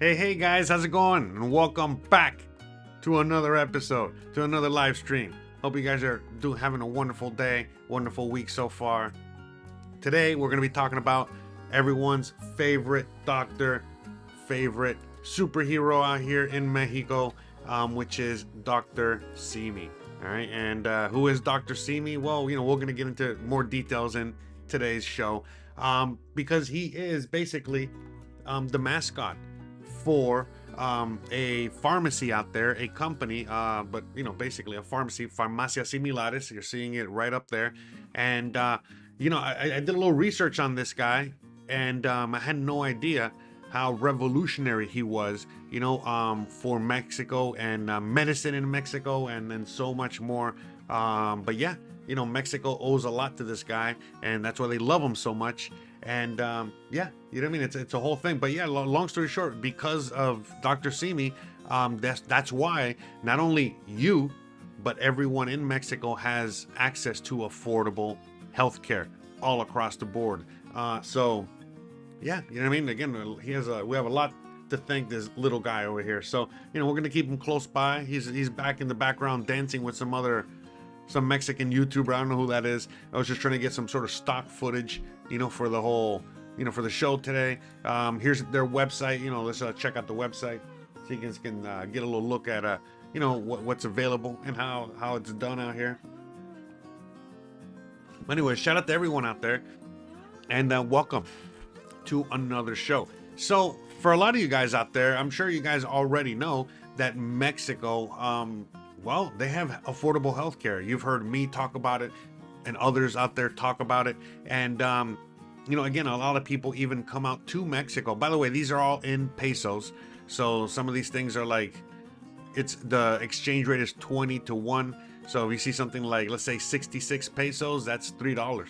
Hey guys, how's it going? And welcome back to another episode, to another live stream. Hope you guys are having a wonderful day, wonderful week so far. Today we're going to be talking about everyone's favorite doctor, favorite superhero out here in Mexico, which is Dr. Simi. All right, and who is Dr. Simi? Well, we're going to get into more details in today's show, because he is basically the mascot for a pharmacy out there, a company, but basically a pharmacy, Farmacia Similares. You're seeing it right up there, and I did a little research on this guy, and I had no idea how revolutionary he was, for Mexico and medicine in Mexico, and then so much more. But yeah, Mexico owes a lot to this guy, and that's why they love him so much. And yeah, you know what I mean? It's a whole thing. But yeah, long story short, because of Dr. Simi, that's why not only you, but everyone in Mexico has access to affordable healthcare all across the board. So yeah, you know what I mean? Again, we have a lot to thank this little guy over here. So we're gonna keep him close by. He's back in the background dancing with some Mexican YouTuber. I don't know who that is. I was just trying to get some sort of stock footage, for the whole, for the show today. Here's their website. Let's check out the website so you guys can get a little look at, what's available and how it's done out here. But anyway, shout out to everyone out there, and welcome to another show. So for a lot of you guys out there, I'm sure you guys already know that Mexico, well, they have affordable healthcare. You've heard me talk about it and others out there talk about it. And, again, a lot of people even come out to Mexico. By the way, these are all in pesos. So some of these things are like, the exchange rate is 20 to 1. So if you see something like, let's say 66 pesos, that's $3.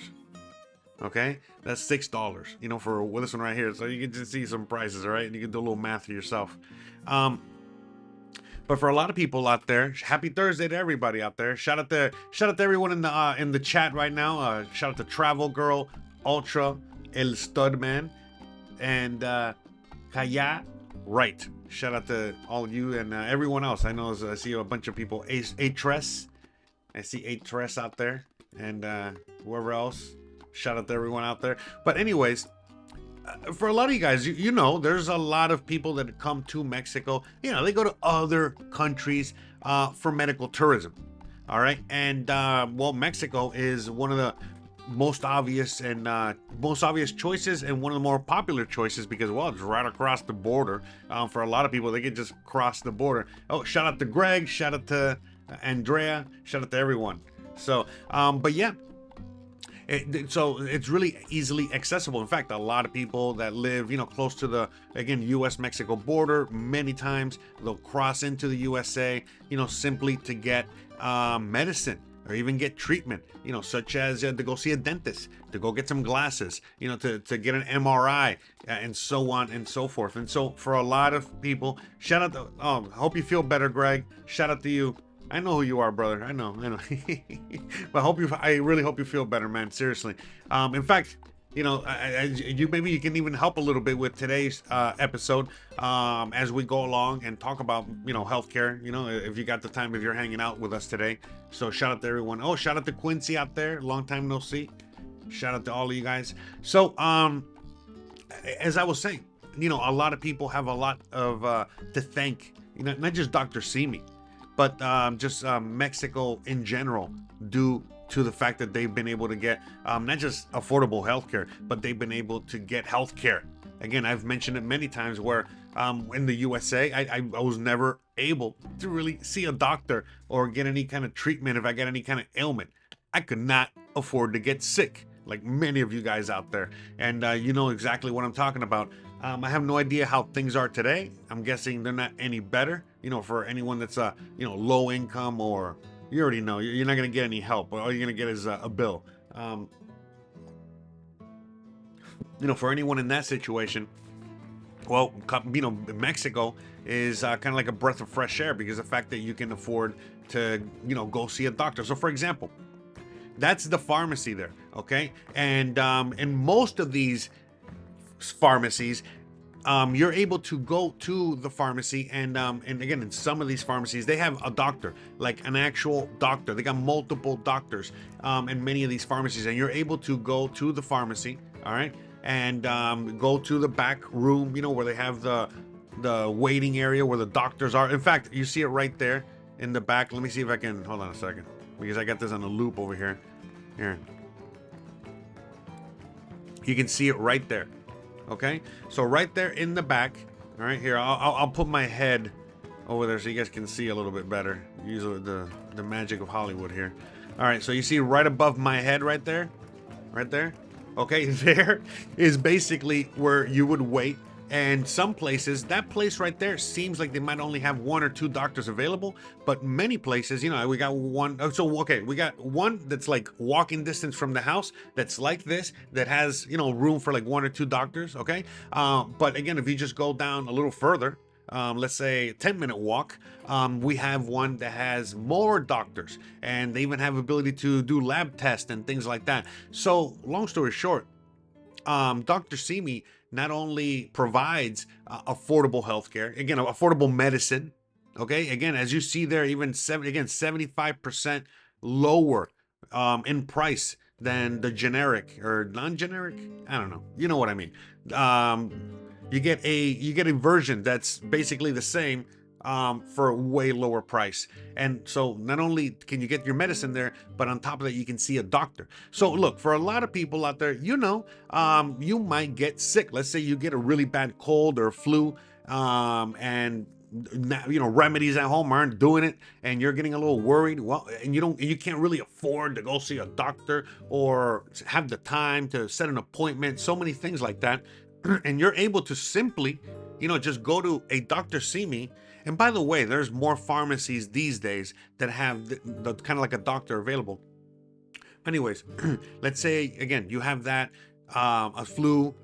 Okay, that's $6, for this one right here. So you can just see some prices, all right? And you can do a little math for yourself. But for a lot of people out there, happy Thursday to everybody out there. Shout out to everyone in the chat right now. Shout out to Travel Girl, Ultra, El Stud Man, and Kaya. Right. Shout out to all of you and everyone else. I see a bunch of people. Atres. I see Atres out there, and whoever else. Shout out to everyone out there. But anyways, for a lot of you guys, there's a lot of people that come to Mexico. They go to other countries for medical tourism. All right. And well, Mexico is one of the most obvious choices, and one of the more popular choices, because, well, it's right across the border. For a lot of people, they can just cross the border. Oh, shout out to Greg. Shout out to Andrea. Shout out to everyone. So, but yeah. So it's really easily accessible. In fact, a lot of people that live, close to the, again, U.S.-Mexico border, many times they'll cross into the USA, simply to get medicine or even get treatment, such as to go see a dentist, to go get some glasses, to get an MRI, and so on and so forth. And so for a lot of people, shout out to, hope you feel better, Greg. Shout out to you. I know who you are, brother. I know. But I really hope you feel better, man. Seriously. In fact, maybe you can even help a little bit with today's episode, as we go along and talk about, healthcare. If you got the time, if you're hanging out with us today. So shout out to everyone. Oh, shout out to Quincy out there. Long time no see. Shout out to all of you guys. So, as I was saying, a lot of people have a lot of to thank. Not just Dr. Simi, but just Mexico in general, due to the fact that they've been able to get not just affordable healthcare, but they've been able to get healthcare. Again, I've mentioned it many times where in the USA, I was never able to really see a doctor or get any kind of treatment if I got any kind of ailment. I could not afford to get sick, like many of you guys out there. And you know exactly what I'm talking about. I have no idea how things are today. I'm guessing they're not any better, for anyone that's low income, or you already know you're not going to get any help. All you're going to get is a bill. For anyone in that situation, well, Mexico is kind of like a breath of fresh air, because of the fact that you can afford to, go see a doctor. So for example, that's the pharmacy there. Okay. And in most of these pharmacies, you're able to go to the pharmacy, and again, in some of these pharmacies they have a doctor, like an actual doctor. They got multiple doctors in many of these pharmacies, and you're able to go to the pharmacy, all right, and go to the back room, where they have the waiting area where the doctors are. In fact, you see it right there in the back. Let me see if I can, hold on a second, because I got this on a loop over here. Here, you can see it right there. Okay, so right there in the back. All right, here, I'll put my head over there so you guys can see a little bit better. Use the magic of Hollywood here. All right, so you see right above my head right there, okay, there is basically where you would wait. And some places, that place right there seems like they might only have 1 or 2 doctors available, but many places, we got one. So okay, we got one that's like walking distance from the house, that's like this, that has room for like 1 or 2 doctors. Okay, but again, if you just go down a little further, let's say a 10-minute walk, we have one that has more doctors, and they even have ability to do lab tests and things like that. So long story short, Dr. Simi not only provides affordable healthcare, again, affordable medicine. Okay, again, as you see there, even 75% lower in price than the generic or non-generic. I don't know. You know what I mean? You get a version that's basically the same for a way lower price. And so not only can you get your medicine there, but on top of that, you can see a doctor. So look, for a lot of people out there, you might get sick. Let's say you get a really bad cold or flu, and remedies at home aren't doing it, and you're getting a little worried. Well, and you can't really afford to go see a doctor or have the time to set an appointment, so many things like that. And you're able to simply just go to a Dr. Simi. And by the way, there's more pharmacies these days that have the kind of like a doctor available. Anyways, let's say again you have that a flu,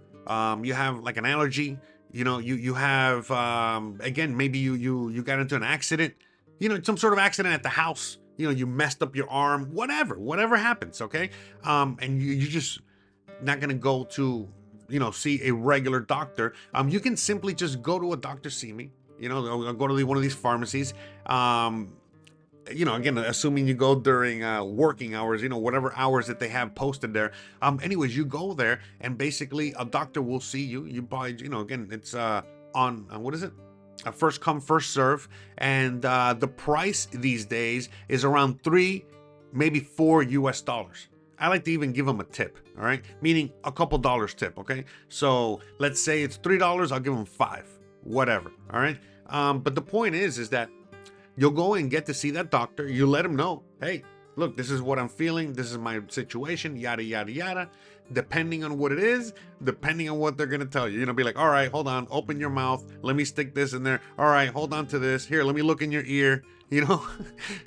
you have like an allergy, you have again, maybe you got into an accident, some sort of accident at the house, you messed up your arm, whatever happens, okay, and you just not gonna go to see a regular doctor. You can simply just go to a Dr. Simi, go to one of these pharmacies. Again, assuming you go during working hours, whatever hours that they have posted there. Anyways, you go there, and basically a doctor will see you. You buy, again, it's on what is it? A first come, first serve, and the price these days is around $3, maybe $4 US. I like to even give them a tip, all right? Meaning a couple dollars tip, okay? So let's say it's $3, I'll give them 5, whatever, all right? But the point is that you'll go and get to see that doctor. You let him know, hey, look, this is what I'm feeling. This is my situation, yada, yada, yada. Depending on what it is, depending on what they're going to tell you. Be like, all right, hold on, open your mouth. Let me stick this in there. All right, hold on to this. Here, let me look in your ear.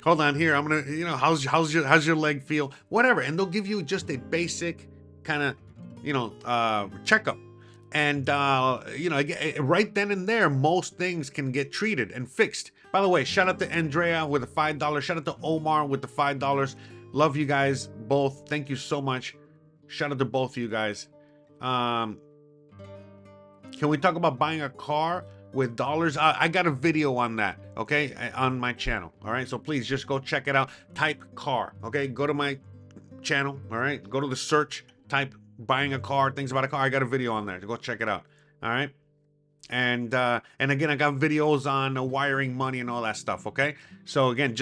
Hold on here. I'm going to, how's your leg feel? Whatever. And they'll give you just a basic kind of, checkup. And, right then and there, most things can get treated and fixed. By the way, shout out to Andrea with the $5. Shout out to Omar with the $5. Love you guys both. Thank you so much. Shout out to both of you guys. Can we talk about buying a car with dollars? I got a video on that, okay, on my channel. All right, so please just go check it out. Type car, okay? Go to my channel, all right? Go to the search, type buying a car, things about a car. I got a video on there. Go check it out, all right? And again, I got videos on wiring money and all that stuff, okay? So again,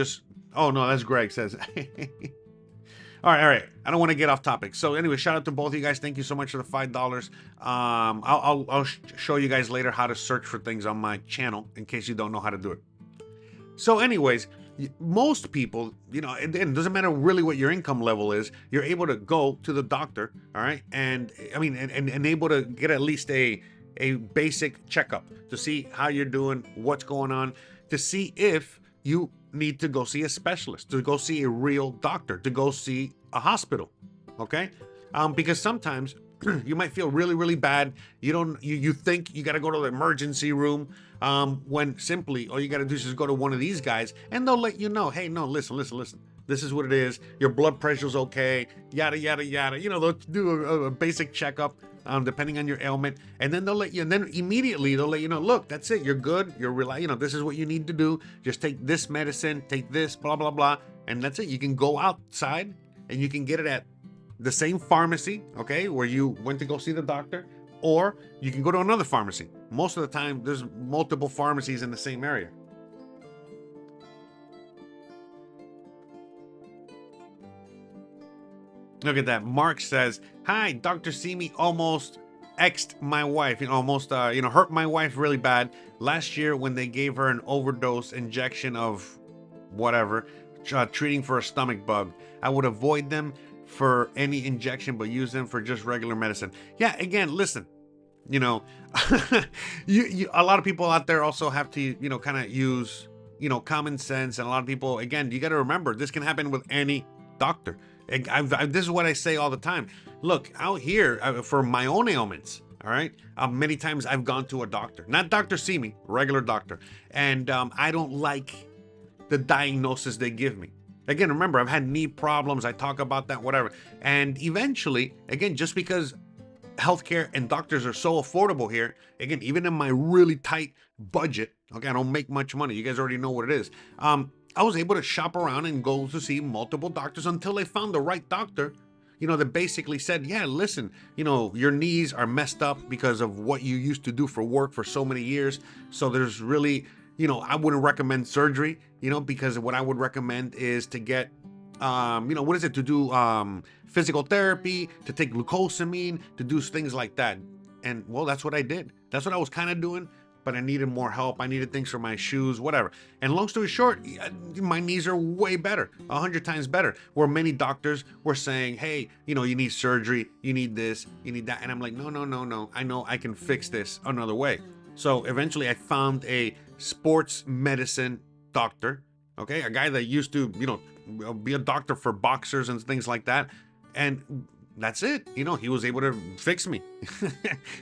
oh no, that's Greg says. All right. I don't want to get off topic. So anyway, shout out to both of you guys. Thank you so much for the $5. I'll show you guys later how to search for things on my channel in case you don't know how to do it. So anyways, most people, it doesn't matter really what your income level is, you're able to go to the doctor, all right? And I mean, and able to get at least a basic checkup to see how you're doing, what's going on, to see if you need to go see a specialist, to go see a real doctor, to go see a hospital, okay? Because sometimes you might feel really, really bad. You think you got to go to the emergency room, when simply all you got to do is just go to one of these guys, and they'll let you know, hey, no, listen. This is what it is. Your blood pressure's okay, yada, yada, yada. They'll do a basic checkup. depending on your ailment, and then they'll let you. And then immediately they'll let you know, look, that's it, you're good, this is what you need to do. Just take this medicine, take this, blah blah blah, and that's it. You can go outside and you can get it at the same pharmacy, okay, where you went to go see the doctor, or you can go to another pharmacy. Most of the time, there's multiple pharmacies in the same area. Look at that. Mark says, hi, Dr. Simi almost X'd my wife, almost, hurt my wife really bad last year when they gave her an overdose injection of whatever, treating for a stomach bug. I would avoid them for any injection, but use them for just regular medicine. Yeah, again, listen, you a lot of people out there also have to, kind of use, common sense. And a lot of people, again, you got to remember, this can happen with any doctor. This is what I say all the time. Look, out here, for my own ailments, all right, many times I've gone to a doctor, not Dr. Simi, regular doctor, and I don't like the diagnosis they give me. Again, remember, I've had knee problems. I talk about that, whatever. And eventually, again, just because healthcare and doctors are so affordable here, again, even in my really tight budget, okay, I don't make much money. You guys already know what it is. I was able to shop around and go to see multiple doctors until they found the right doctor, that basically said, yeah, listen, your knees are messed up because of what you used to do for work for so many years. So there's really, I wouldn't recommend surgery, because what I would recommend is to get, to do physical therapy, to take glucosamine, to do things like that. And well, that's what I did. That's what I was kind of doing, but I needed more help. I needed things for my shoes, whatever. And long story short, my knees are way better, 100 times better. Where many doctors were saying, hey, you need surgery, you need this, you need that. And I'm like, no. I know I can fix this another way. So eventually I found a sports medicine doctor, okay? A guy that used to, be a doctor for boxers and things like that. And that's it. He was able to fix me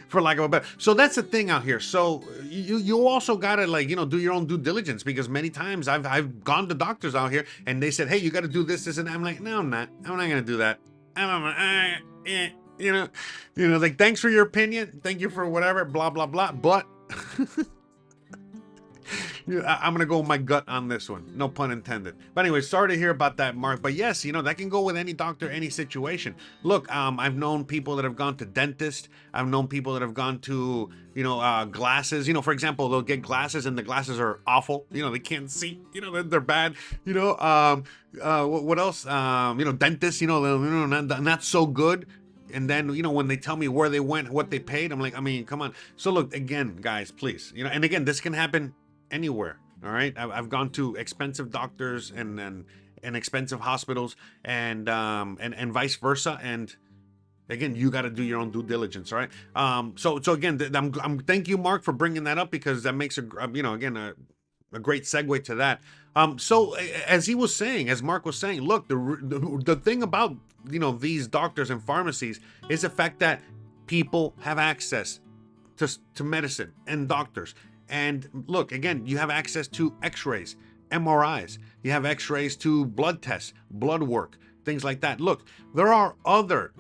for lack of a better. So that's the thing out here. So you also gotta do your own due diligence, because many times I've gone to doctors out here and they said, hey, you got to do this and I'm like, no, I'm not gonna do that. Like, thanks for your opinion, thank you for whatever, blah blah blah, but I'm gonna go with my gut on this one, no pun intended. But anyway, sorry to hear about that, Mark. But yes, that can go with any doctor, any situation. Look, I've known people that have gone to dentists. I've known people that have gone to, glasses. For example, they'll get glasses and the glasses are awful. They can't see. They're bad. What else? Dentists. Not so good. And then, when they tell me where they went, what they paid, I'm like, come on. So look, again, guys, please, and again, this can happen anywhere. All right. I've gone to expensive doctors and expensive hospitals and vice versa. And again, you got to do your own due diligence. All right. So again, I'm thank you, Mark, for bringing that up, because that makes a great segue to that. So as Mark was saying, look, the thing about, these doctors and pharmacies is the fact that people have access to medicine and doctors. And look, again, you have access to x-rays, MRIs, you have x-rays to blood tests, blood work, things like that. Look, there are other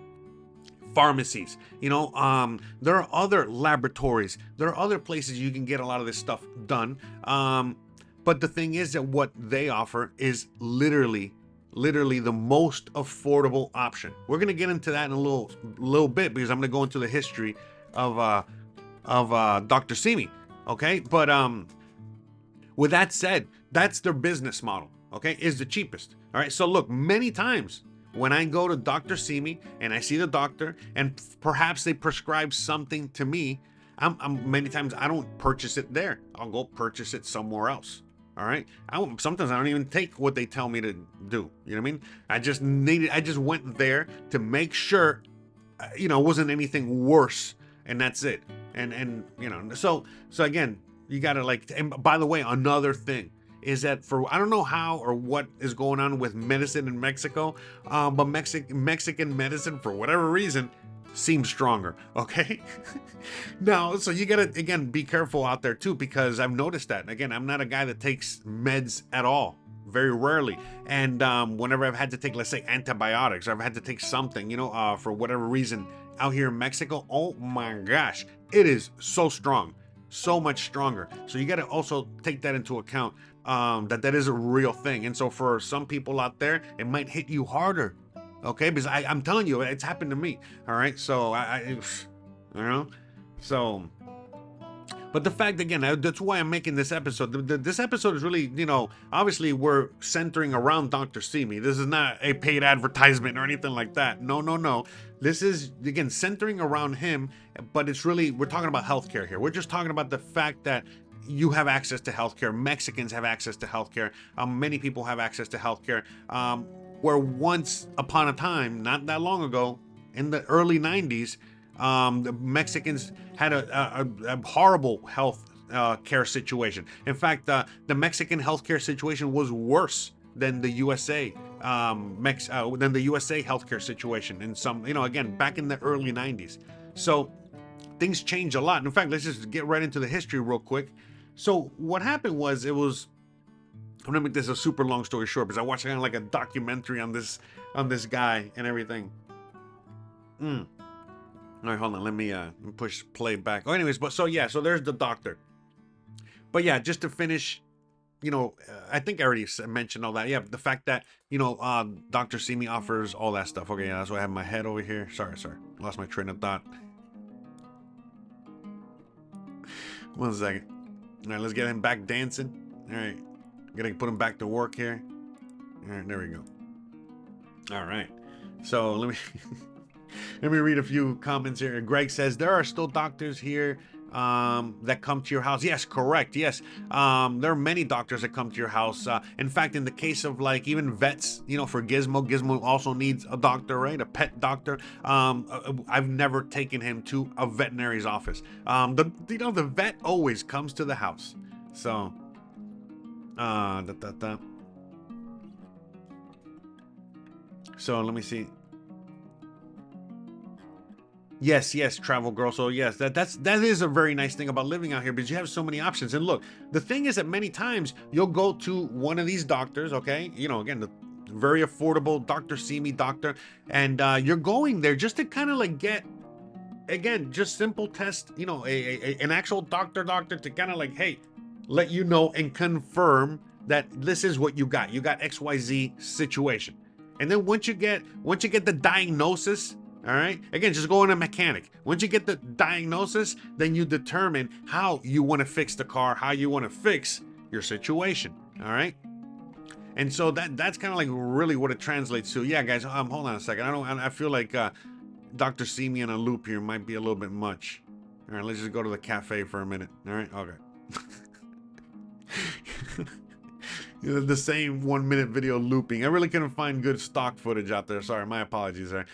pharmacies, there are other laboratories, there are other places you can get a lot of this stuff done. But the thing is that what they offer is literally the most affordable option. We're going to get into that in a little bit, because I'm going to go into the history of Dr. Simi. Okay, but with that said, that's their business model, okay, is the cheapest. All right, so look, many times when I go to Dr. Simi and I see the doctor and perhaps they prescribe something to me, many times I don't purchase it there. I'll go purchase it somewhere else. All right, sometimes I don't even take what they tell me to do. You know what I mean? I just went there to make sure, it wasn't anything worse, and that's it. And so again, you gotta and by the way, another thing is that I don't know how or what is going on with medicine in Mexico, but Mexican medicine, for whatever reason, seems stronger, okay? Now, so you gotta, again, be careful out there too, because I've noticed that. Again, I'm not a guy that takes meds at all, very rarely. And whenever I've had to take, let's say, antibiotics, or I've had to take something, for whatever reason, out here in Mexico, oh my gosh, it is so strong, so much stronger. So you got to also take that into account, that is a real thing. And so for some people out there, it might hit you harder, okay? Because I'm telling you, it's happened to me. All right, so you know, so. But the fact, again, that's why I'm making this episode. This episode is really, obviously we're centering around Dr. Simi. This is not a paid advertisement or anything like that. No, no, no. This is, again, centering around him, but it's really, we're talking about healthcare here. We're just talking about the fact that you have access to healthcare. Mexicans have access to healthcare. Many people have access to healthcare. Where once upon a time, not that long ago, in the early 90s, the Mexicans had a horrible health care situation. In fact, the Mexican healthcare situation was worse than the USA than the USA healthcare situation. In some, again, back in the early 90s. So things change a lot. In fact, let's just get right into the history real quick. So what happened was, I'm gonna make this a super long story short, because I watched kind of like a documentary on this guy and everything. All right, hold on. Let me push play back. Oh, anyways, so there's the doctor. But yeah, just to finish, I think I already mentioned all that. Yeah, the fact that, Dr. Simi offers all that stuff. Okay, yeah, that's why I have my head over here. Sorry. Lost my train of thought. 1 second. All right, let's get him back dancing. All right, gotta put him back to work here. All right, there we go. All right, so let me... Let me read a few comments here. Greg says, there are still doctors here that come to your house. Yes, correct. Yes. There are many doctors that come to your house. In fact, in the case of like even vets, for Gizmo also needs a doctor, right? A pet doctor. I've never taken him to a veterinary's office. The vet always comes to the house. So, So let me see. Yes, travel girl. So yes, that is a very nice thing about living out here, because you have so many options. And look, the thing is that many times you'll go to one of these doctors, okay? Again, the very affordable Dr. Simi doctor, and you're going there just to kind of like get, again, just simple test, an actual doctor to kind of like, hey, let you know and confirm that this is what you got. You got XYZ situation. And then once you get the diagnosis, all right, again, just go in a mechanic. Once you get the diagnosis, then you determine how you want to fix the car, how you want to fix your situation. All right. And so that's kind of like really what it translates to. Yeah, guys, hold on a second. I feel like Dr. Simi in a loop here might be a little bit much. All right, let's just go to the cafe for a minute. All right, okay. The same 1 minute video looping. I really couldn't find good stock footage out there. Sorry, my apologies there.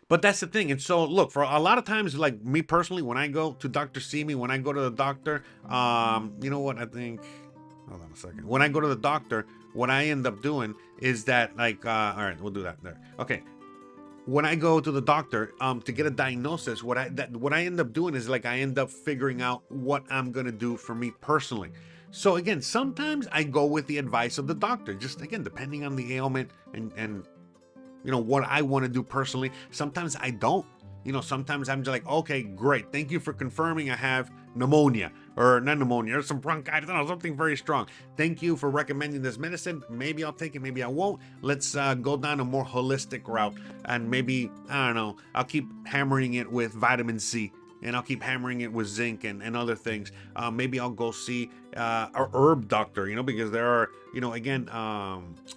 But that's the thing. And so look, for a lot of times, like me personally, when I go to Dr. Simi, when I go to the doctor, you know what I think? Hold on a second. When I go to the doctor, what I end up doing is that, like, all right, we'll do that there. Okay. When I go to the doctor to get a diagnosis, what I end up doing is like I end up figuring out what I'm gonna do for me personally. So again, sometimes I go with the advice of the doctor, just again depending on the ailment and what I want to do personally. Sometimes I don't. Sometimes I'm just like, okay, great, thank you for confirming I have pneumonia, or not pneumonia, or some bronchitis, I don't know, something very strong. Thank you for recommending this medicine. Maybe I'll take it, maybe I won't. Let's go down a more holistic route, and maybe, I don't know, I'll keep hammering it with vitamin C, and I'll keep hammering it with zinc and other things. Maybe I'll go see a herb doctor, because there are, again,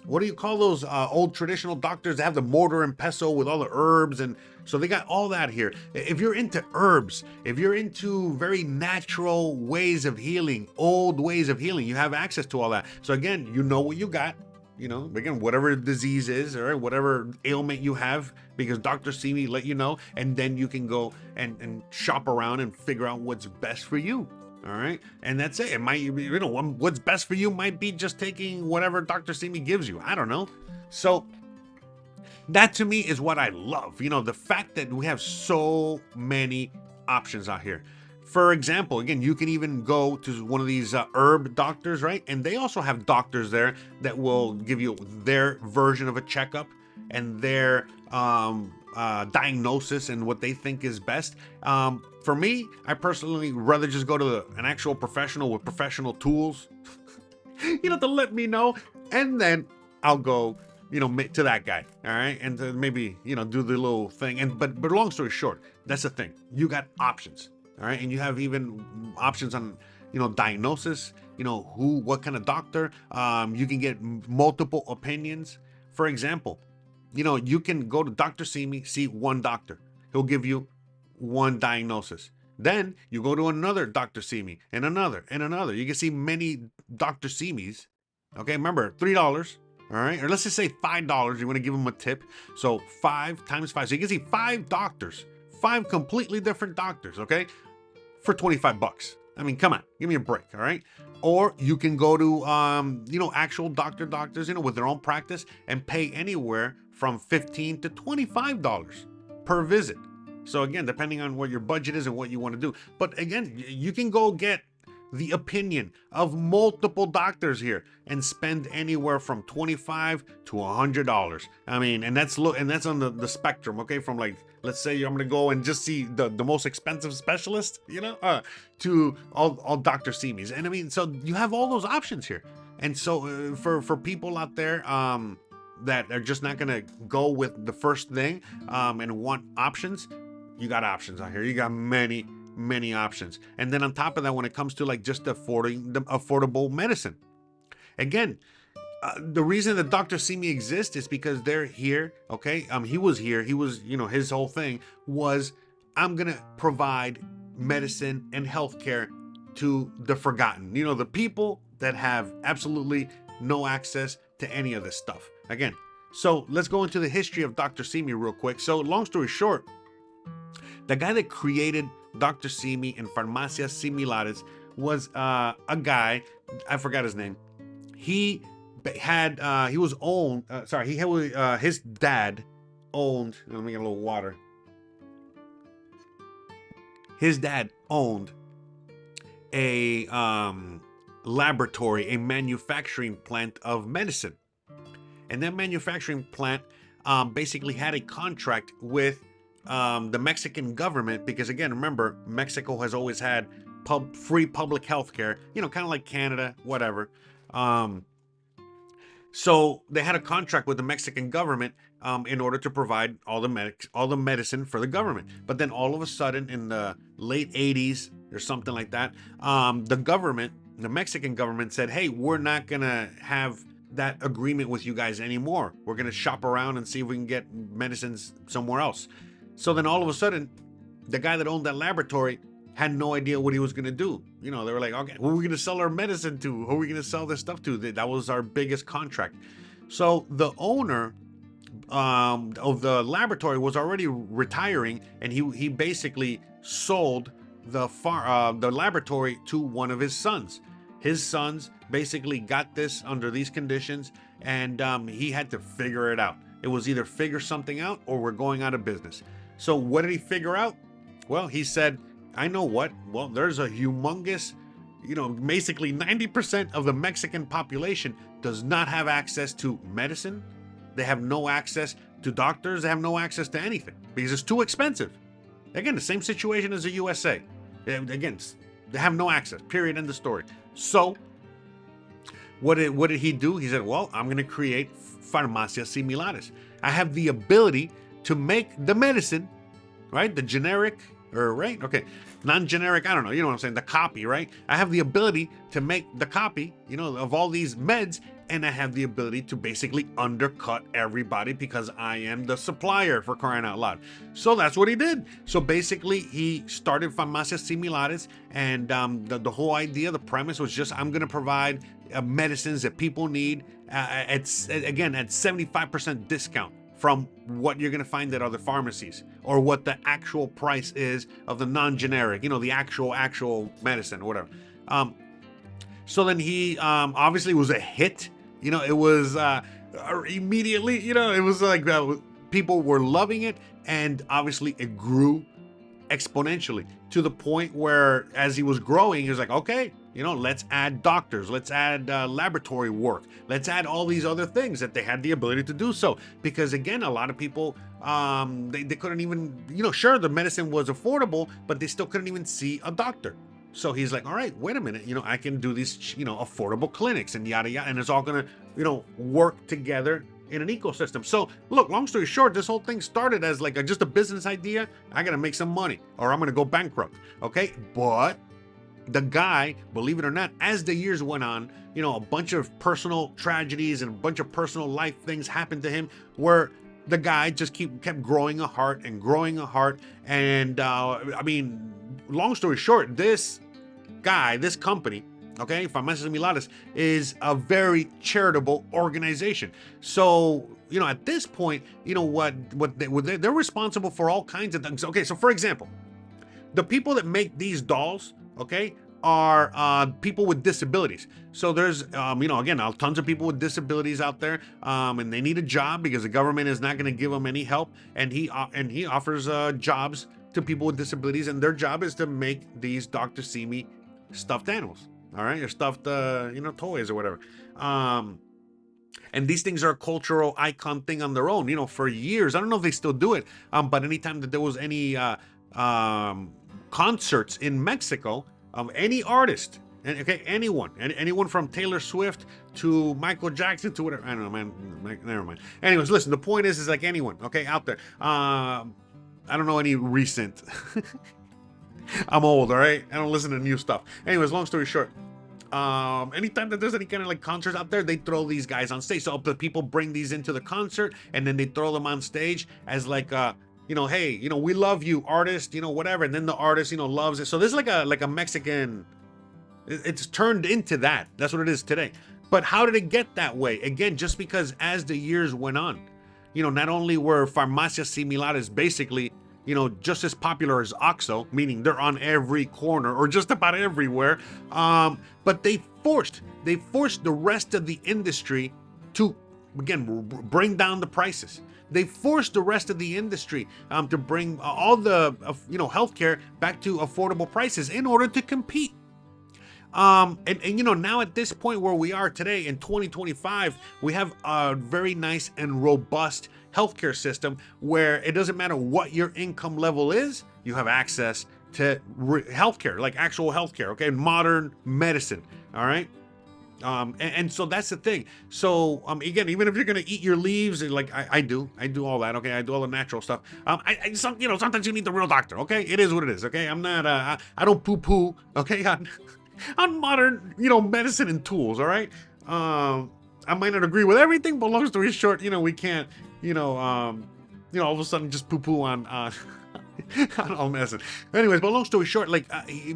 what do you call those old traditional doctors that have the mortar and pestle with all the herbs? And so they got all that here. If you're into herbs, if you're into very natural ways of healing, old ways of healing, you have access to all that. So again, you know what you got. Again, whatever disease is, or whatever ailment you have, because Dr. Simi let you know, and then you can go and shop around and figure out what's best for you. All right. And that's it. It might, what's best for you might be just taking whatever Dr. Simi gives you. I don't know. So that to me is what I love. The fact that we have so many options out here. For example, again, you can even go to one of these herb doctors, right? And they also have doctors there that will give you their version of a checkup and their diagnosis and what they think is best. For me, I personally rather just go to an actual professional with professional tools, to let me know, and then I'll go, to that guy, all right, and to maybe, do the little thing. And but long story short, that's the thing. You got options, all right, and you have even options on, diagnosis. What kind of doctor. You can get multiple opinions. For example, you can go to Dr. Simi, see one doctor. He'll give you one diagnosis. Then you go to another Dr. Simi and another and another. You can see many Dr. Simis. Okay, remember, $3, all right? Or let's just say $5. You want to give them a tip. So 5 times 5. So you can see 5 doctors, 5 completely different doctors, okay? For $25. I mean, come on, give me a break, all right? Or you can go to, actual doctors, with their own practice and pay anywhere from $15 to $25 per visit. So again, depending on what your budget is and what you want to do. But again, you can go get the opinion of multiple doctors here and spend anywhere from $25 to $100. I mean, and that's on the spectrum, okay? From like, let's say I'm gonna go and just see the most expensive specialist, to all Dr. Simis. And I mean, so you have all those options here. And so for people out there that are just not gonna go with the first thing and want options, you got options out here. You got many options. And then on top of that, when it comes to like just affordable medicine, again, the reason that Dr. Simi exists is because they're here. Okay, he was here. He was, his whole thing was, I'm gonna provide medicine and healthcare to the forgotten. The people that have absolutely no access to any of this stuff. Again, so let's go into the history of Dr. Simi real quick. So long story short, the guy that created Dr. Simi and Farmacias Similares was a guy, I forgot his name. He had his dad owned, let me get a little water. His dad owned a laboratory, a manufacturing plant of medicine. And that manufacturing plant basically had a contract with the Mexican government, because again, remember, Mexico has always had free public health care, kind of like Canada, whatever. So they had a contract with the Mexican government in order to provide all the medicine for the government. But then all of a sudden, in the late 80s or something like that, the Mexican government said, hey, we're not gonna have that agreement with you guys anymore. We're gonna shop around and see if we can get medicines somewhere else. So then all of a sudden, the guy that owned that laboratory had no idea what he was going to do. They were like, okay, who are we going to sell our medicine to? Who are we going to sell this stuff to? That was our biggest contract. So the owner of the laboratory was already retiring, and he basically sold the laboratory to one of his sons. His sons basically got this under these conditions, and he had to figure it out. It was either figure something out or we're going out of business. So what did he figure out? Well, he said, I know what. Well, there's a humongous, basically 90% of the Mexican population does not have access to medicine. They have no access to doctors. They have no access to anything because it's too expensive. Again, the same situation as the USA. Again, they have no access, period, end of story. So what did he do? He said, well, I'm going to create Farmacias Similares. I have the ability to make the medicine, right? The generic, right? Okay. Non-generic, I don't know. You know what I'm saying? The copy, right? I have the ability to make the copy, of all these meds, and I have the ability to basically undercut everybody because I am the supplier, for crying out loud. So that's what he did. So basically, he started Farmacias Similares, and the whole idea, the premise was just, I'm going to provide medicines that people need at 75% discount from what you're going to find at other pharmacies, or what the actual price is of the non-generic, the actual medicine or whatever. So then he obviously was a hit. It was immediately, it was like people were loving it, and obviously it grew exponentially to the point where, as he was growing, he was like, okay, let's add doctors, let's add laboratory work, let's add all these other things that they had the ability to do so. Because again, a lot of people They couldn't even, sure, the medicine was affordable, but they still couldn't even see a doctor. So he's like, all right, wait a minute, I can do these, affordable clinics and yada yada, and it's all gonna, work together in an ecosystem. So look, long story short, this whole thing started as like just a business idea. I gotta make some money or I'm gonna go bankrupt. Okay, but the guy, believe it or not, as the years went on, a bunch of personal tragedies and a bunch of personal life things happened to him where the guy just kept growing a heart and growing a heart. And I mean, long story short, this guy, this company, okay, Farmacias Similares, is a very charitable organization. So, at this point, they're responsible for all kinds of things. Okay, so for example, the people that make these dolls, okay, are people with disabilities. So there's, again, tons of people with disabilities out there, and they need a job because the government is not going to give them any help. And he offers jobs to people with disabilities, and their job is to make these Dr. Simi stuffed animals, all right, or stuffed, toys or whatever. And these things are a cultural icon thing on their own, for years. I don't know if they still do it, but anytime that there was any concerts in Mexico of any artist, and okay, anyone from Taylor Swift to Michael Jackson to whatever, I don't know, man, never mind. Anyways, listen, the point is like anyone, okay, out there. I don't know any recent. I'm old, all right? I don't listen to new stuff. Anyways, long story short, anytime that there's any kind of like concerts out there, they throw these guys on stage. So the people bring these into the concert, and then they throw them on stage as like hey, we love you, artist, whatever. And then the artist, loves it. So this is like a Mexican. It's turned into that. That's what it is today. But how did it get that way? Again, just because as the years went on, not only were Farmacias Similares basically, just as popular as OXXO, meaning they're on every corner or just about everywhere, but they forced the rest of the industry to, again, bring down the prices. They forced the rest of the industry to bring all the healthcare back to affordable prices in order to compete. Now at this point where we are today in 2025, we have a very nice and robust healthcare system where it doesn't matter what your income level is, you have access to healthcare, like actual healthcare, okay, modern medicine, all right. And so that's the thing. So again, even if you're gonna eat your leaves, like I do all that. Okay, I do all the natural stuff. Sometimes you need the real doctor. Okay, it is what it is. Okay, I'm not. I don't poo poo. Okay, on modern medicine and tools. All right. I might not agree with everything, but long story short, we can't. All of a sudden just poo poo on. On all medicine. Anyways, but long story short, like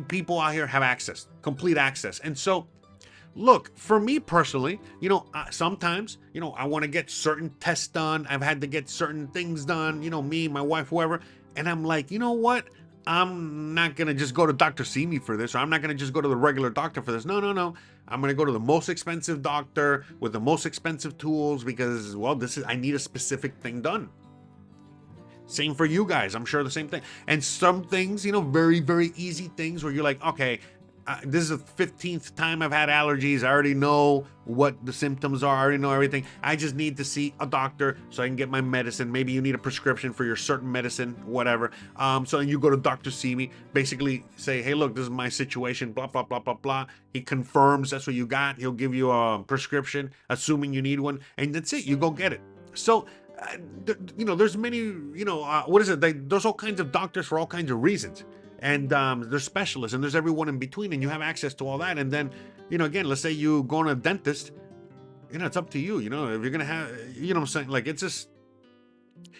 people out here have access, complete access, and so. Look, for me personally, sometimes, I want to get certain tests done. I've had to get certain things done, me, my wife, whoever. And I'm like, you know what? I'm not going to just go to Dr. Simi for this, or I'm not going to just go to the regular doctor for this. No. I'm going to go to the most expensive doctor with the most expensive tools because, well, I need a specific thing done. Same for you guys. I'm sure the same thing. And some things, very, very easy things where you're like, okay, this is the 15th time I've had allergies. I already know what the symptoms are. I already know everything. I just need to see a doctor so I can get my medicine. Maybe you need a prescription for your certain medicine, whatever. So then you go to Dr. Simi, basically say, hey, look, this is my situation, blah, blah, blah, blah, blah. He confirms that's what you got. He'll give you a prescription, assuming you need one. And that's it. You go get it. So, there's many, there's all kinds of doctors for all kinds of reasons. And there's specialists and there's everyone in between, and you have access to all that. And then, again, let's say you go to a dentist, it's up to you, if you're going to have, what I'm saying? Like, it's just,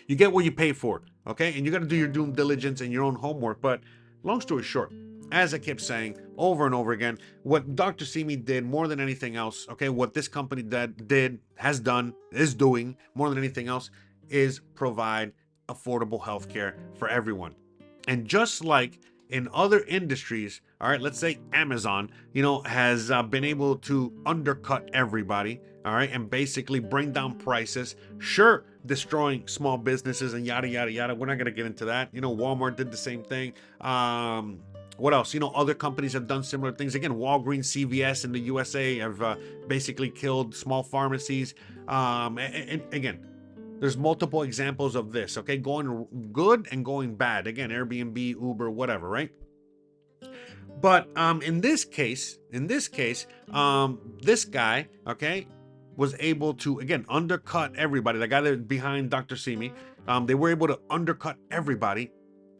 you get what you pay for, okay? And you got to do your due diligence and your own homework. But long story short, as I kept saying over and over again, what Dr. Simi did more than anything else, okay, what this company has done, is doing more than anything else is provide affordable healthcare for everyone. And just like in other industries, all right, let's say Amazon, has been able to undercut everybody, all right, and basically bring down prices, sure, destroying small businesses and yada, yada, yada. We're not going to get into that. Walmart did the same thing. What else? Other companies have done similar things. Again, Walgreens, CVS in the USA have basically killed small pharmacies. And again, There's multiple examples of this, okay? Going good and going bad. Again, Airbnb, Uber, whatever, right? But in this case, this guy, okay, was able to again undercut everybody. The guy that behind Dr. Simi, they were able to undercut everybody,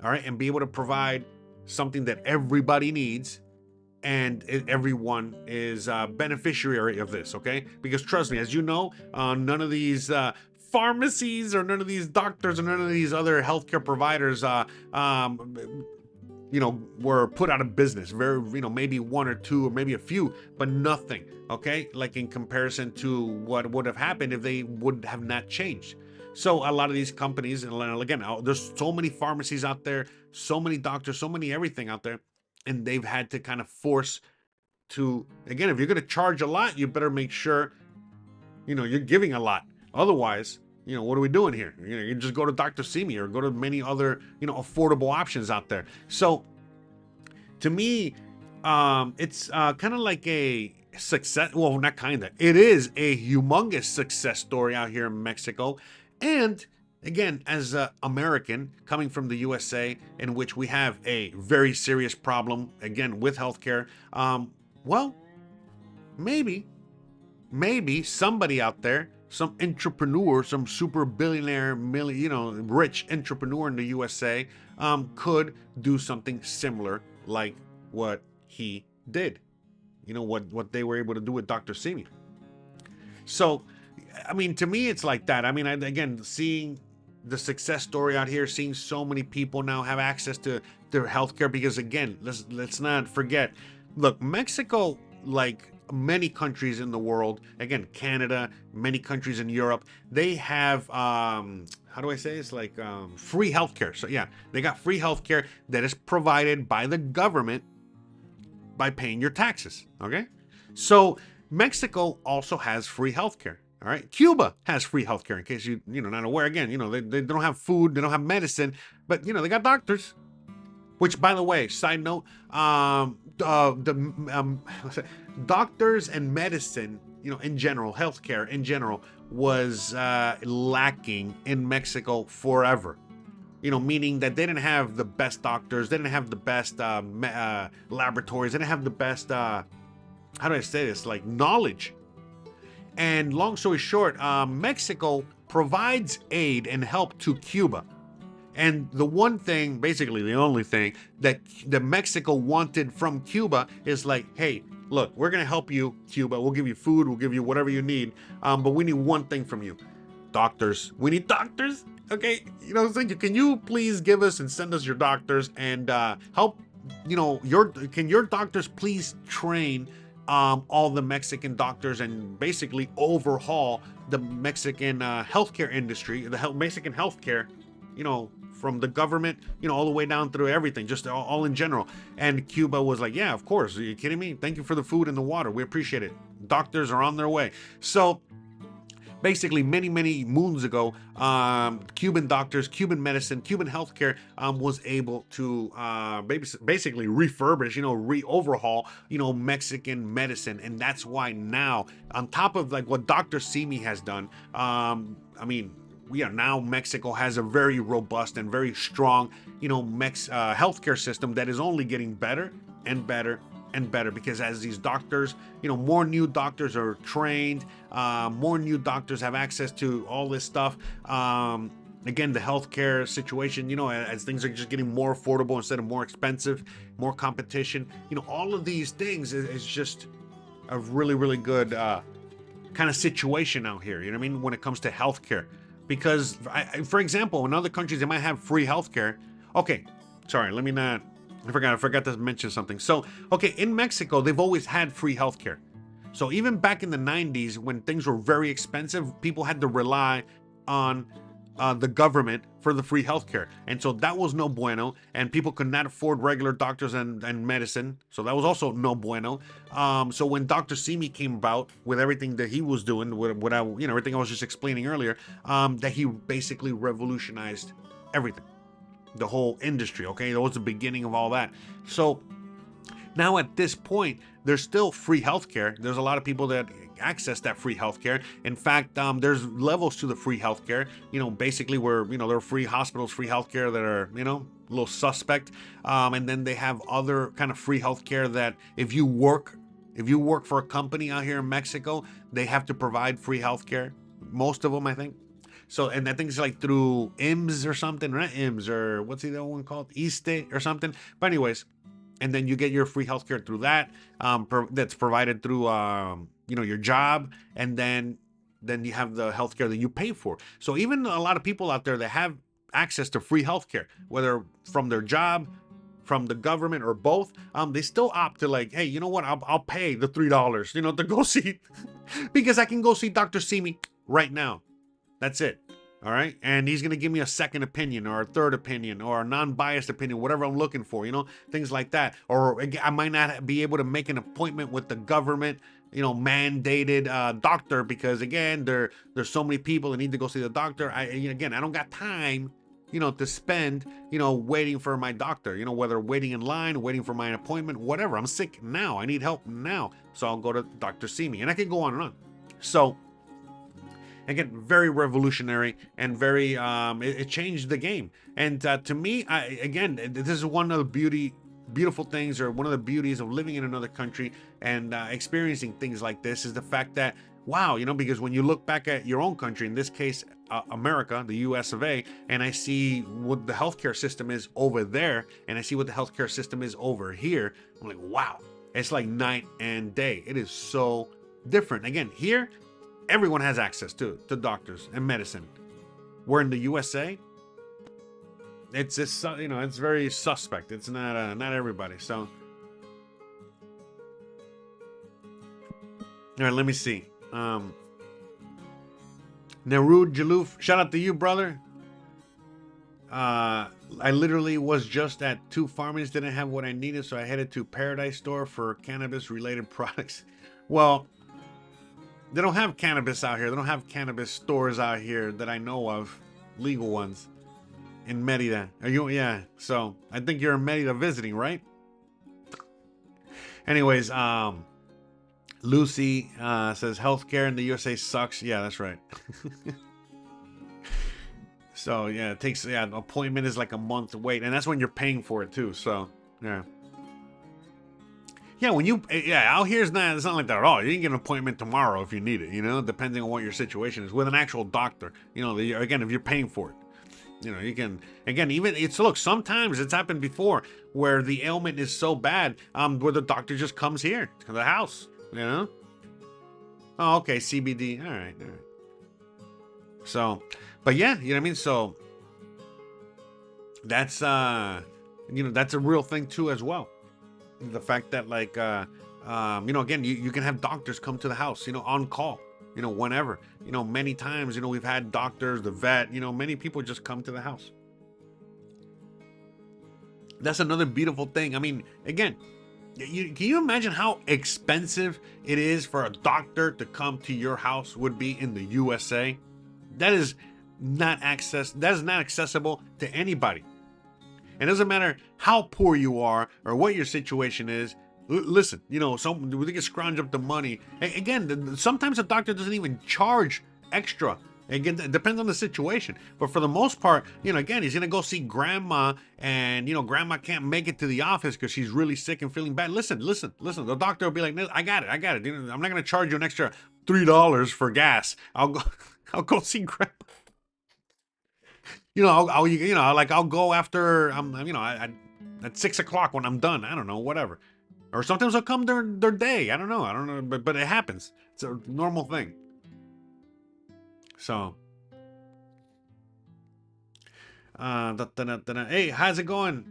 all right, and be able to provide something that everybody needs, and everyone is beneficiary of this, okay? Because trust me, as you know, none of these pharmacies or none of these doctors or none of these other healthcare providers were put out of business. Very, maybe one or two or maybe a few, but nothing, okay? Like in comparison to what would have happened if they would have not changed. So a lot of these companies, and again, there's so many pharmacies out there, so many doctors, so many everything out there, and they've had to kind of force to, again, if you're going to charge a lot, you better make sure, you're giving a lot. Otherwise, what are we doing here? You just go to Dr. Simi or go to many other, affordable options out there. So to me, it's kind of like a success. Well, not kind of. It is a humongous success story out here in Mexico. And again, as an American coming from the USA, in which we have a very serious problem, again, with healthcare, well, maybe somebody out there, some entrepreneur, some super billionaire, rich entrepreneur in the USA, could do something similar like what he did. What they were able to do with Dr. Simi. So, I mean, to me, it's like that. I mean, again, seeing the success story out here, seeing so many people now have access to their healthcare, because again, let's not forget, look, Mexico, like many countries in the world, again, Canada, many countries in Europe, they have how do I say, it's like free healthcare. So yeah, they got free healthcare that is provided by the government by paying your taxes. Okay, so Mexico also has free healthcare. All right, Cuba has free healthcare, in case you're not aware. Again, they don't have food, they don't have medicine, but they got doctors. Which, by the way, side note, doctors and medicine, in general, healthcare in general, was lacking in Mexico forever. Meaning that they didn't have the best doctors, they didn't have the best laboratories, they didn't have the best, how do I say this, like knowledge. And long story short, Mexico provides aid and help to Cuba. And the one thing, basically the only thing that Mexico wanted from Cuba is like, hey, look, we're going to help you, Cuba. We'll give you food. We'll give you whatever you need. But we need one thing from you. Doctors. We need doctors. Okay. Can you please give us and send us your doctors and help, can your doctors please train all the Mexican doctors and basically overhaul the Mexican healthcare industry, the Mexican healthcare, from the government, all the way down through everything, just all in general. And Cuba was like, yeah, of course. Are you kidding me? Thank you for the food and the water. We appreciate it. Doctors are on their way. So basically, many, many moons ago, Cuban doctors, Cuban medicine, Cuban healthcare was able to basically refurbish, overhaul, Mexican medicine. And that's why now, on top of like what Dr. Simi has done, now Mexico has a very robust and very strong, healthcare system that is only getting better and better and better, because as these doctors, more new doctors are trained, more new doctors have access to all this stuff. Again, the healthcare situation, as things are just getting more affordable instead of more expensive, more competition, all of these things is just a really, really good kind of situation out here, when it comes to healthcare. Because, for example, in other countries, they might have free healthcare. Okay, sorry, I forgot to mention something. So, okay, in Mexico, they've always had free healthcare. So even back in the 90s, when things were very expensive, people had to rely on the government for the free healthcare. And so that was no bueno, and people could not afford regular doctors and medicine. So that was also no bueno. So when Dr. Simi came about with everything that he was doing, everything I was just explaining earlier, that he basically revolutionized everything, the whole industry. Okay, that was the beginning of all that. So Now, at this point, there's still free healthcare. There's a lot of people that access that free healthcare. In fact, there's levels to the free healthcare. Basically, where there are free hospitals, free healthcare that are a little suspect, and then they have other kind of free healthcare that if you work for a company out here in Mexico, they have to provide free healthcare. Most of them, I think. So, and I think it's like through IMSS or something, not IMSS, or what's the other one called? ISTE or something. But anyways, and then you get your free healthcare through that. That's provided through your job, and then you have the healthcare that you pay for. So even a lot of people out there that have access to free healthcare, whether from their job, from the government, or both, they still opt to like, hey, you know what? I'll pay the $3, to go see, because I can go see Dr. Simi right now. That's it. All right. And he's going to give me a second opinion or a third opinion or a non-biased opinion, whatever I'm looking for, things like that. Or I might not be able to make an appointment with the government, mandated doctor, because again, there's so many people that need to go see the doctor. I don't got time, to spend, waiting for my doctor, whether waiting in line, waiting for my appointment, whatever. I'm sick now. I need help now. So I'll go to Dr. Simi, and I can go on and on. So, again, very revolutionary and very it changed the game. And to me, this is one of the beautiful things, or one of the beauties of living in another country and experiencing things like this, is the fact that, wow, because when you look back at your own country, in this case America, the US of A, and I see what the healthcare system is over there, and I see what the healthcare system is over here, I'm like, wow, it's like night and day. It is so different. Again, here everyone has access to doctors and medicine. Where in the USA, it's just, it's very suspect. It's not everybody. So, all right, let me see. Nerud Jaloof, shout out to you, brother. I literally was just at 2 pharmacies, didn't have what I needed, so I headed to Paradise Store for cannabis-related products. Well, they don't have cannabis out here. They don't have cannabis stores out here that I know of, legal ones, in Merida. Are you? Yeah. So I think you're in Merida visiting, right? Anyways, Lucy says healthcare in the USA sucks. Yeah, that's right. So yeah, it takes, an appointment is like a month to wait, and that's when you're paying for it too. So yeah. Yeah, out here it's not like that at all. You can get an appointment tomorrow if you need it, depending on what your situation is, with an actual doctor. Again, if you're paying for it, you can, again, look, sometimes it's happened before where the ailment is so bad, where the doctor just comes here to the house, Oh, okay, CBD. All right. So, but yeah, you know what I mean? So that's, that's a real thing too as well. The fact that, like, again, you can have doctors come to the house, on call, whenever, many times, we've had doctors, the vet, many people just come to the house. That's another beautiful thing. I mean, again, can you imagine how expensive it is for a doctor to come to your house would be in the USA? That is not accessible to anybody. It doesn't matter how poor you are or what your situation is. Listen, we can scrounge up the money. Again, sometimes a doctor doesn't even charge extra. Again, it depends on the situation. But for the most part, again, he's going to go see grandma, and, grandma can't make it to the office because she's really sick and feeling bad. Listen. The doctor will be like, I got it. I'm not going to charge you an extra $3 for gas. I'll go see grandma. I'll go after, at 6 o'clock when I'm done. I don't know, whatever. Or sometimes I'll come during their day. I don't know, but it happens. It's a normal thing. So, hey, how's it going,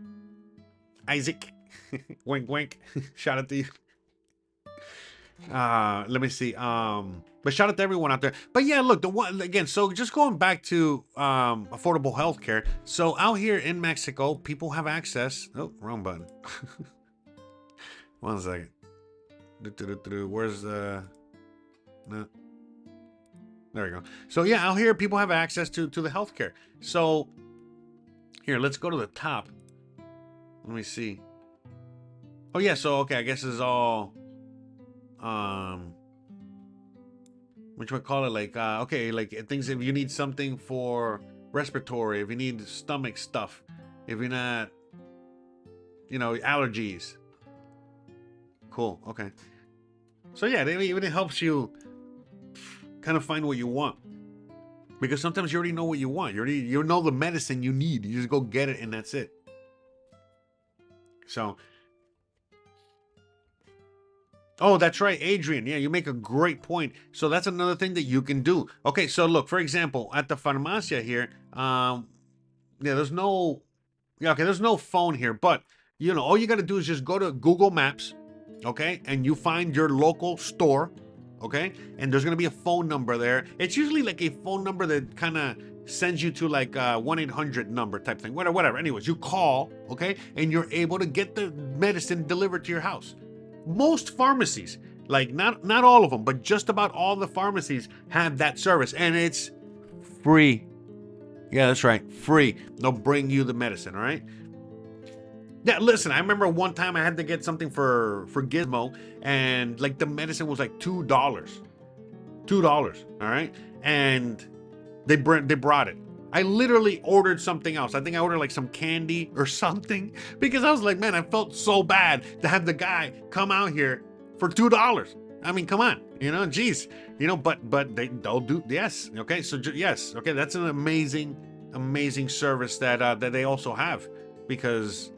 Isaac? Wink, wink. Shout out to you. Let me see. But shout out to everyone out there. But yeah, look, so just going back to affordable healthcare. So out here in Mexico, people have access. Oh, wrong button. 1 second. Where's the? No. There we go. So yeah, out here, people have access to the healthcare. So here, let's go to the top. Let me see. Oh yeah, so okay, I guess it's all um which would call it like okay, like things if you need something for respiratory, if you need stomach stuff, if you're not, allergies. Cool. Okay. So yeah, it even helps you kind of find what you want. Because sometimes you already know what you want. You know the medicine you need. You just go get it and that's it. So oh, that's right, Adrian. Yeah, you make a great point. So that's another thing that you can do. Okay, so look, for example, at the farmacia here, yeah, there's no, yeah, okay, there's no phone here, but all you got to do is just go to Google Maps, okay, and you find your local store, okay, and there's gonna be a phone number there. It's usually like a phone number that kind of sends you to like a 1-800 number type thing, whatever. Anyways, you call, okay, and you're able to get the medicine delivered to your house. Most pharmacies, like not all of them, but just about all the pharmacies have that service, and it's free. Yeah, that's right, free. They'll bring you the medicine, all right? Yeah, listen, I remember one time I had to get something for Gizmo, and like the medicine was like $2. $2, all right? And they brought it. I literally ordered something else. I think I ordered like some candy or something because I was like, man, I felt so bad to have the guy come out here for $2. I mean, come on, geez, but they'll do, yes, okay, so yes, okay, that's an amazing service that they also have, because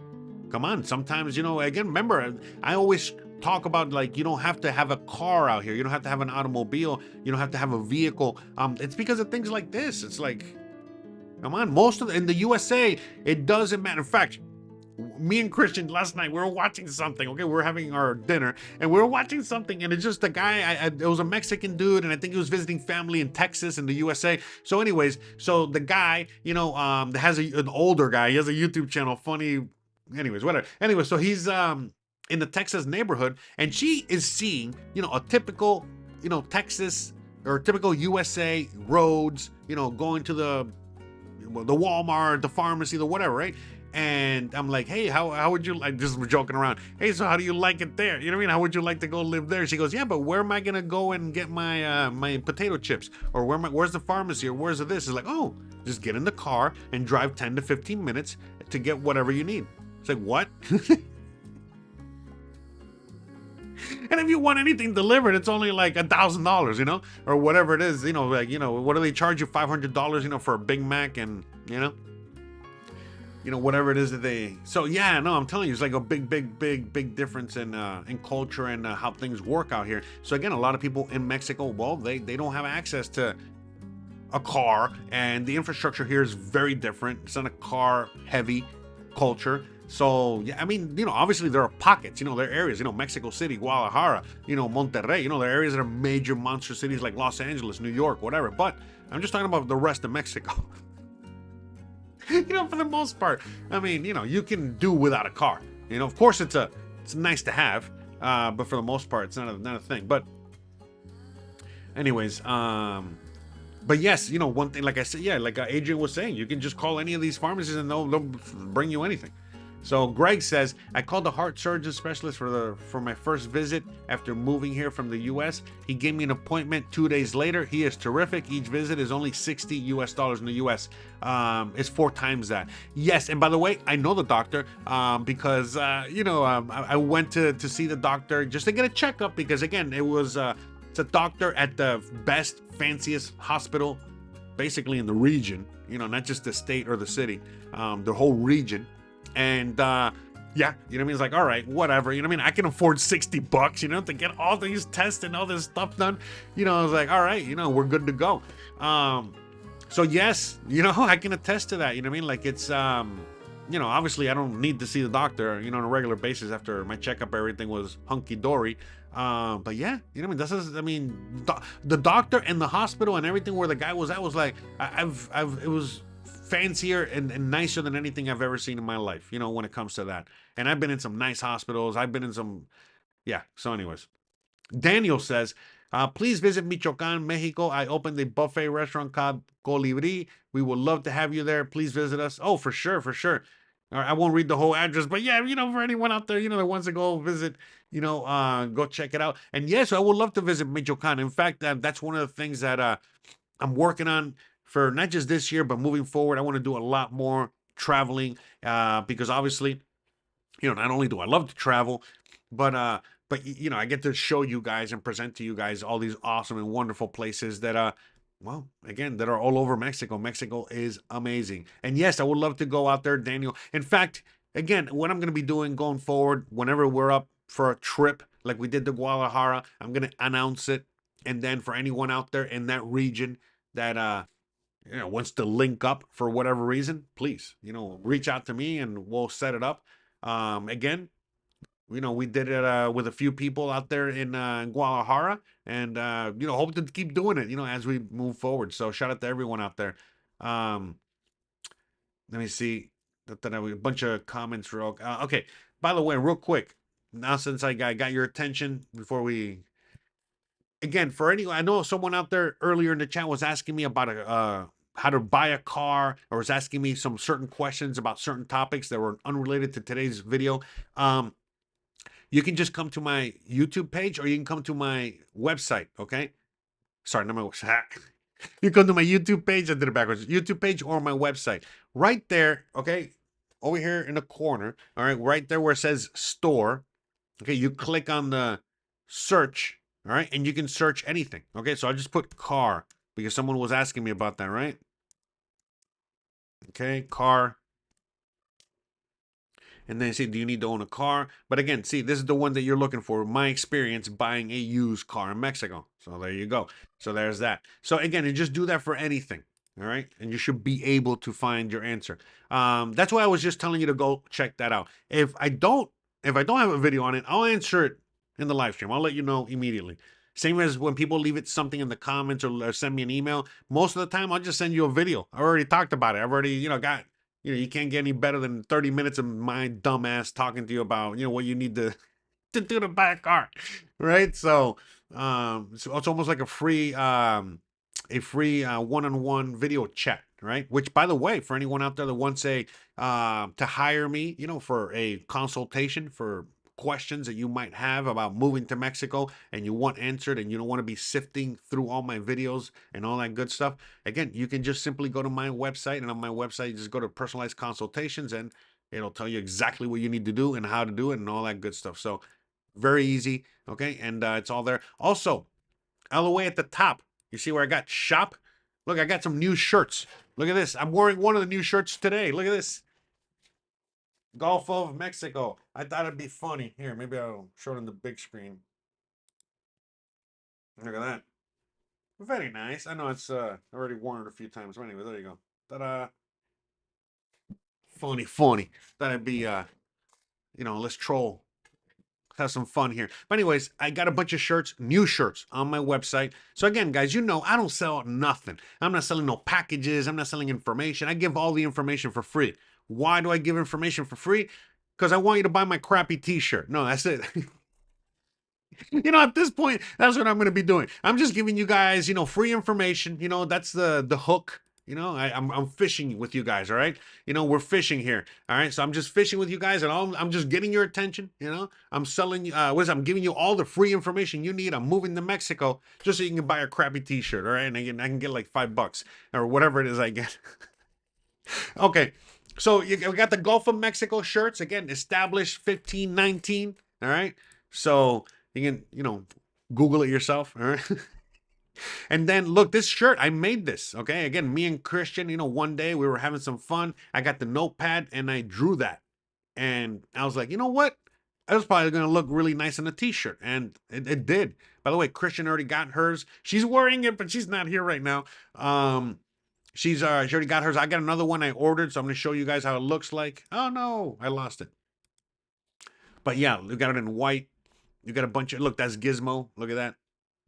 come on, sometimes again, remember, I always talk about, like, you don't have to have a car out here, you don't have to have an automobile, you don't have to have a vehicle. It's because of things like this. It's like, come on, in the USA, it doesn't matter. In fact, me and Christian last night, we were watching something, okay, we were having our dinner and we were watching something, and it's just a guy, it was a Mexican dude, and I think he was visiting family in Texas in the USA. So anyways, so the guy, that has an older guy, he has a YouTube channel, funny, anyways, whatever. Anyway, so he's in the Texas neighborhood, and she is seeing, a typical, Texas or typical USA roads, going to the Walmart, the pharmacy, the whatever, right? And I'm like, hey, how would you like this? We're joking around. Hey, so how do you like it there? You know what I mean? How would you like to go live there? She goes, yeah, but where am I gonna go and get my my potato chips? Or where's the pharmacy? Or where's this? It's like, oh, just get in the car and drive 10 to 15 minutes to get whatever you need. It's like, what? And if you want anything delivered, it's only like $1,000, or whatever it is, like, what do they charge you? $500, for a Big Mac, and whatever it is that they. So yeah, no, I'm telling you, it's like a big difference in culture and how things work out here. So again, a lot of people in Mexico, well, they don't have access to a car, and the infrastructure here is very different. It's not a car heavy culture. So yeah, I mean, obviously there are pockets, there are areas, Mexico City, Guadalajara, Monterrey, there are areas that are major monster cities like Los Angeles, New York, whatever. But I'm just talking about the rest of Mexico. For the most part, I mean, you can do without a car. Of course it's nice to have, but for the most part, it's not a thing. But anyways, but yes, one thing, like I said, yeah, like Adrian was saying, you can just call any of these pharmacies and they'll bring you anything. So Greg says, I called the heart surgeon specialist for my first visit after moving here from the US. He gave me an appointment 2 days later. He is terrific. Each visit is only $60 in the US. It's 4 times that. Yes, and by the way, I know the doctor because I went to see the doctor just to get a checkup, because again, it's a doctor at the best, fanciest hospital basically in the region, not just the state or the city, the whole region. And yeah, you know what I mean? It's like, all right, whatever, I mean? I can afford $60, to get all these tests and all this stuff done. I was like, all right, we're good to go. So yes, I can attest to that. You know what I mean? Like, it's obviously I don't need to see the doctor, on a regular basis. After my checkup, everything was hunky-dory. But yeah, I mean, the doctor and the hospital and everything where the guy was at was like, it was fancier and nicer than anything I've ever seen in my life, when it comes to that. And I've been in some nice hospitals. I've been in some, yeah. So anyways, Daniel says, please visit Michoacan, Mexico. I opened a buffet restaurant called Colibri. We would love to have you there. Please visit us. Oh, for sure, for sure. All right, I won't read the whole address, but yeah, for anyone out there, that wants to go visit, go check it out. And yes, I would love to visit Michoacan. In fact, that's one of the things that I'm working on for not just this year, but moving forward. I want to do a lot more traveling because obviously, not only do I love to travel, but I get to show you guys and present to you guys all these awesome and wonderful places that well, again, that are all over Mexico. Mexico is amazing. And yes, I would love to go out there, Daniel. In fact, again, what I'm going to be doing going forward, whenever we're up for a trip like we did to Guadalajara, I'm going to announce it. And then for anyone out there in that region that wants to link up for whatever reason, please, reach out to me and we'll set it up. Again, we did it with a few people out there in Guadalajara, and hope to keep doing it, as we move forward. So shout out to everyone out there. Um, Let me see. A bunch of comments real. Okay. By the way, real quick, now since I got your attention before we again for anyone, I know someone out there earlier in the chat was asking me about how to buy a car, or was asking me some certain questions about certain topics that were unrelated to today's video. You can just come to my YouTube page, or you can come to my website. Okay, sorry, not my website. You come to my YouTube page. I did it backwards. YouTube page or my website. Right there. Okay, over here in the corner. All right, right there where it says store. Okay, you click on the search. All right, and you can search anything. Okay, so I just put car because someone was asking me about that. Right. Okay, car. And then say, do you need to own a car? But again, see, this is the one that you're looking for. My experience buying a used car in Mexico. So there you go. So there's that. So again, you just do that for anything. All right. And you should be able to find your answer. That's why I was just telling you to go check that out. If I don't have a video on it, I'll answer it in the live stream. I'll let you know immediately. Same as when people leave it something in the comments or send me an email. Most of the time, I'll just send you a video. I already talked about it. I've already, got you can't get any better than 30 minutes of my dumbass talking to you about, what you need to do to buy a car. Right. So it's almost like a free one-on-one video chat, right? Which, by the way, for anyone out there that wants to hire me, for a consultation for questions that you might have about moving to Mexico and you want answered and you don't want to be sifting through all my videos and all that good stuff, again, you can just simply go to my website, and on my website, you just go to personalized consultations and it'll tell you exactly what you need to do and how to do it and all that good stuff. So very easy. Okay. And it's all there. Also, all the way at the top, you see where I got shop? Look, I got some new shirts. Look at this. I'm wearing one of the new shirts today. Look at this. Gulf of Mexico. I thought it'd be funny. Here, maybe I'll show it on the big screen. Look at that. Very nice. I know it's already worn it a few times. But anyway, there you go. Ta-da. Funny, funny. Thought it'd be let's troll. Have some fun here. But anyways, I got a bunch of shirts, new shirts on my website. So again, guys, I don't sell nothing. I'm not selling no packages. I'm not selling information. I give all the information for free. Why do I give information for free? Because I want you to buy my crappy t-shirt. No, that's it. At this point, that's what I'm going to be doing. I'm just giving you guys, free information. That's the hook. I'm fishing with you guys. All right. We're fishing here. All right. So I'm just fishing with you guys, and I'm just getting your attention. I'm selling you, I'm giving you all the free information you need. I'm moving to Mexico just so you can buy a crappy t-shirt. All right. And I can get like $5 or whatever it is I get. Okay. So we got the Gulf of Mexico shirts again, established 1519. All right. So you can, Google it yourself. All right. And then look, this shirt, I made this. Okay. Again, me and Christian, one day we were having some fun. I got the notepad and I drew that. And I was like, you know what? I was probably going to look really nice in a t-shirt. And it did. By the way, Christian already got hers. She's wearing it, but she's not here right now. She already got hers. I got another one I ordered, so I'm going to show you guys how it looks like. Oh no, I lost it. But yeah, we got it in white. You got a bunch of, look, that's Gizmo. Look at that.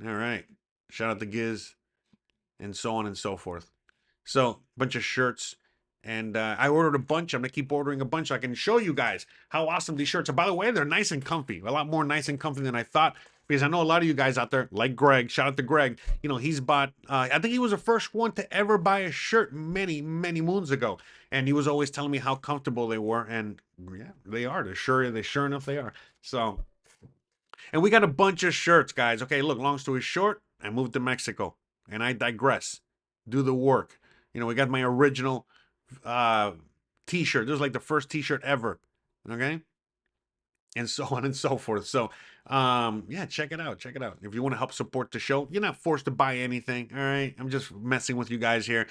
All right. Shout out to Giz, and so on and so forth. So, bunch of shirts. And I ordered a bunch. I'm going to keep ordering a bunch so I can show you guys how awesome these shirts are. By the way, they're nice and comfy. A lot more nice and comfy than I thought. because I know a lot of you guys out there, like Greg, shout out to Greg, he's bought, I think he was the first one to ever buy a shirt many, many moons ago. And he was always telling me how comfortable they were. And yeah, they are. Sure enough, they are. So, and we got a bunch of shirts, guys. Okay, look, long story short, I moved to Mexico and I digress. Do the work. We got my original uh, t shirt. This was like the first t shirt ever. Okay, and so on and so forth. So, yeah, check it out. Check it out. If you want to help support the show, you're not forced to buy anything. All right, I'm just messing with you guys here.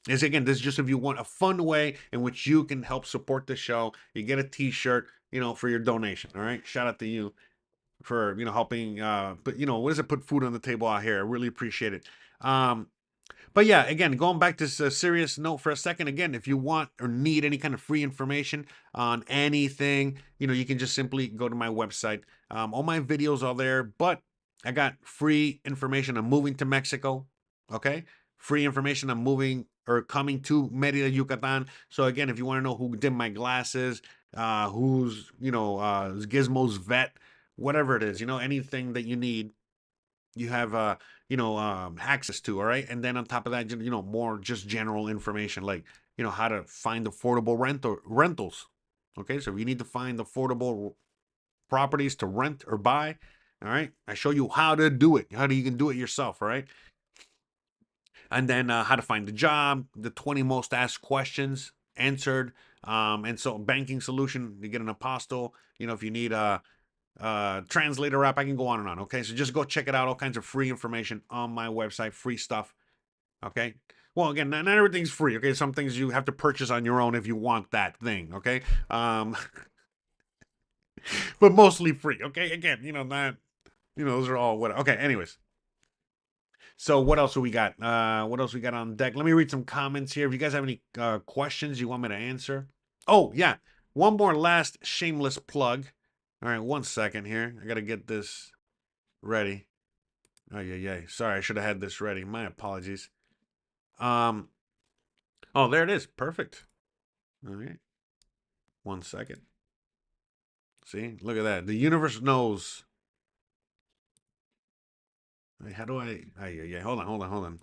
Is again, this is just if you want a fun way in which you can help support the show. You get a T-shirt, for your donation. All right, shout out to you for helping. But what does it put food on the table out here? I really appreciate it. But yeah, again, going back to this serious note for a second, again, if you want or need any kind of free information on anything, you can just simply go to my website. All my videos are there, but I got free information on moving to Mexico. Okay. Free information on moving or coming to Merida, Yucatan. So again, if you want to know who did my glasses, who's, Gizmo's vet, whatever it is, anything that you need, you have access to. All right, and then on top of that, more just general information like how to find affordable rentals. Okay, so if you need to find affordable properties to rent or buy, all right, I show you how to do it, you can do it yourself. All right, and then how to find the job, the 20 most asked questions answered, and so banking solution to get an apostle. If you need a translator app, I can go on and on. Okay, so just go check it out. All kinds of free information on my website, free stuff. Okay, well, again, not everything's free. Okay, some things you have to purchase on your own if you want that thing. Okay, but mostly free. Okay, again, not those are all what. Okay, anyways. So what else do we got? What else we got on deck? Let me read some comments here. If you guys have any questions you want me to answer. Oh yeah, one more last shameless plug. All right, one second here. I gotta get this ready. Oh yeah, yeah. Sorry, I should have had this ready. My apologies. Um. Oh, there it is. Perfect. All right. One second. See, look at that. The universe knows. Wait, how do I? Oh, yeah, yeah. Hold on, hold on, hold on.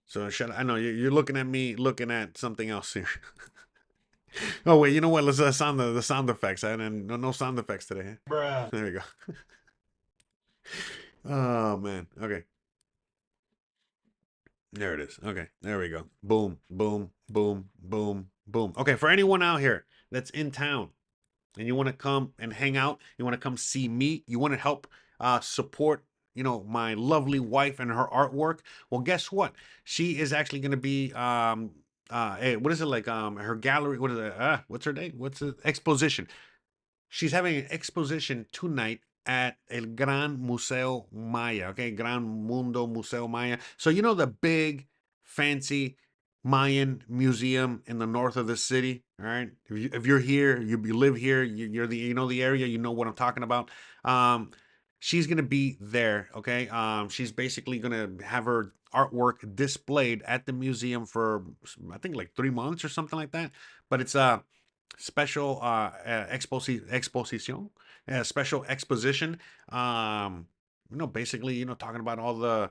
So should I know you're looking at me, looking at something else here. Oh wait, you know what? Let's sound the sound effects. And no sound effects today. Bruh. There we go. Oh man. Okay. There it is. Okay. There we go. Boom, boom, boom, boom, boom. Okay. For anyone out here that's in town and you want to come and hang out, you want to come see me, you want to help support, my lovely wife and her artwork. Well, guess what? She is actually going to be hey, what is it like her gallery, what is it? What's her name? What's the exposition? She's having an exposition tonight at El Gran Museo Maya, okay? Gran Mundo Museo Maya. So you know the big, fancy Mayan museum in the north of the city, all right? If you're here, you live here, you're you know the area, you know what I'm talking about. Um, she's gonna be there, okay? She's basically gonna have her artwork displayed at the museum for I think like 3 months or something like that. But it's special exposition, special exposition. Basically, talking about all the,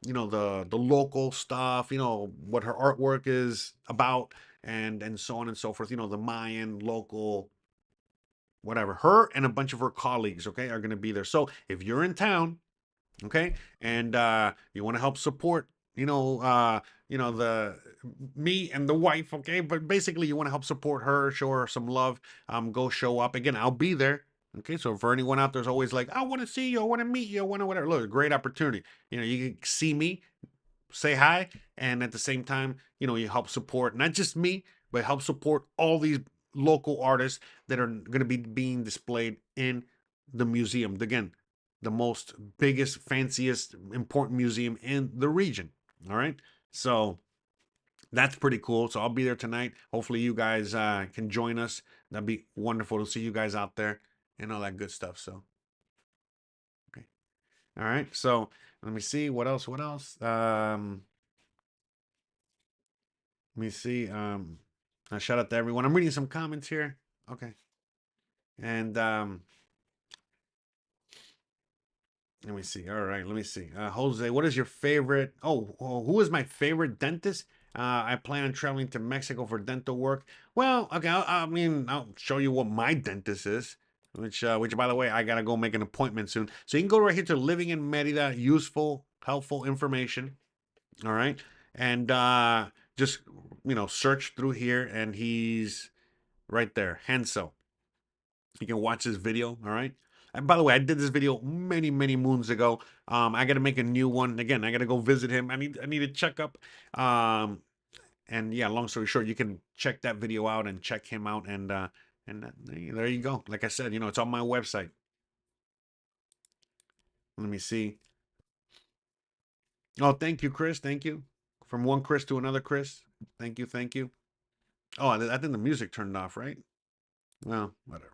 the local stuff. What her artwork is about, and so on and so forth. The Mayan local whatever. Her and a bunch of her colleagues, okay, are going to be there. So if you're in town, okay, and you want to help support the me and the wife, okay, but basically you want to help support her, show her some love, go show up. Again, I'll be there. Okay, so for anyone out there's always like, I want to see you, I want to meet you, I want to whatever. Look, great opportunity. You can see me, say hi, and at the same time, you help support not just me, but help support all these local artists that are going to be being displayed in the museum. Again, the most biggest, fanciest, important museum in the region. All right. So that's pretty cool. So I'll be there tonight. Hopefully you guys can join us. That'd be wonderful to see you guys out there and all that good stuff. So, okay. All right. So let me see what else. What else? Let me see. Shout out to everyone. I'm reading some comments here. Okay. And let me see. All right, let me see. Jose, what is your favorite? Who is my favorite dentist? I plan on traveling to Mexico for dental work. Well, okay. I mean, I'll show you what my dentist is. Which, by the way, I gotta go make an appointment soon. So you can go right here to Living in Merida. Useful, helpful information. All right, and just search through here, and he's right there, Hensel. You can watch this video. All right. And by the way, I did this video many, many moons ago. I got to make a new one. Again, I got to go visit him. I need a checkup. And yeah, long story short, you can check that video out and check him out. And there you go. Like I said, it's on my website. Let me see. Oh, thank you, Chris. Thank you. From one Chris to another Chris. Thank you. Thank you. Oh, I think the music turned off, right? Well, whatever.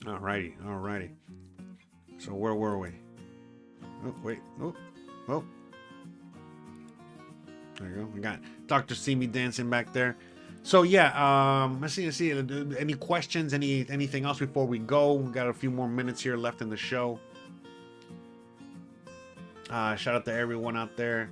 Alrighty, alrighty. So where were we? Oh, wait. Oh, oh. There you go. We got Dr. Simi dancing back there. So yeah, let's see. Any questions? Anything else before we go? We got a few more minutes here left in the show. Shout out to everyone out there.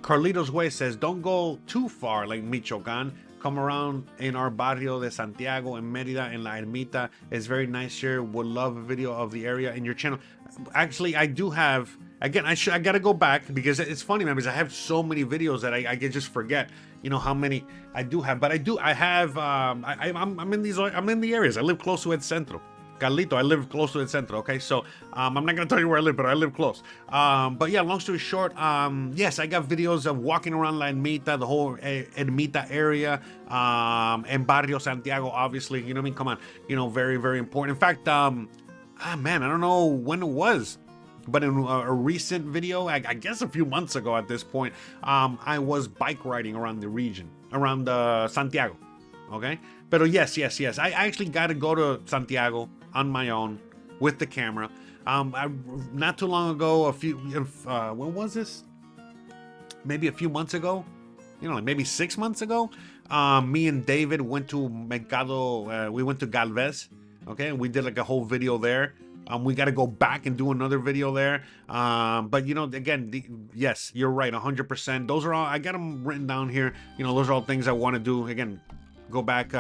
Carlitos Way says, don't go too far like Michoacan. Come around in our barrio de Santiago and Mérida en La Ermita. It's very nice here. Would love a video of the area in your channel. Actually, I do have. Again, I gotta go back because it's funny, man, because I have so many videos that I can just forget, how many I do have. But I have. I'm in the areas. I live close to El Centro. Carlito, I live close to the center, okay? So I'm not gonna tell you where I live, but I live close. But yeah, long story short, yes, I got videos of walking around La Ermita, the whole Ermita area, and Barrio Santiago, obviously, you know what I mean? Come on, very, very important. In fact, man, I don't know when it was, but in a recent video, I guess a few months ago at this point, I was bike riding around the region, around Santiago, okay? But yes, I actually got to go to Santiago on my own with the camera. Not too long ago, when was this? Maybe a few months ago, like maybe 6 months ago. Me and David went to Mercado. We went to Galvez. Okay, and we did like a whole video there. We got to go back and do another video there. But again, yes, you're right, 100%. Those are all. I got them written down here. Those are all things I want to do. Again, go back,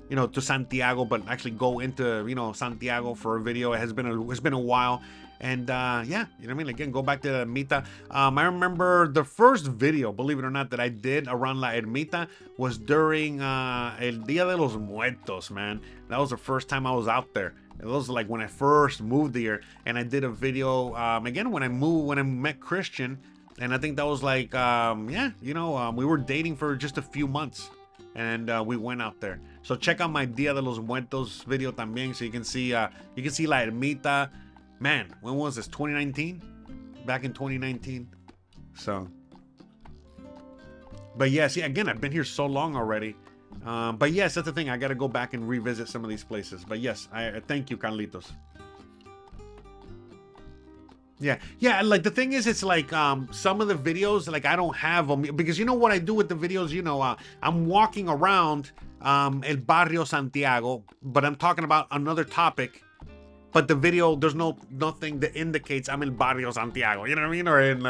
to Santiago, but actually go into, Santiago for a video. It's been a while. And yeah, you know what I mean? Again, go back to Ermita. I remember the first video, believe it or not, that I did around La Ermita was during El Dia de los Muertos, man. That was the first time I was out there. It was like when I first moved here, and I did a video again when I met Christian, and I think that was like we were dating for just a few months, and we went out there. So check out my Dia de los Muertos video también, so you can see La Ermita. Man, when was this? 2019? Back in 2019. So, but yes, again, I've been here so long already. But yes, that's the thing. I got to go back and revisit some of these places. But yes, I thank you, Carlitos. Yeah, like the thing is, it's like some of the videos, like I don't have them because what I do with the videos, I'm walking around El Barrio Santiago, but I'm talking about another topic. But the video, there's nothing that indicates I'm in Barrio Santiago, you know what I mean? Or in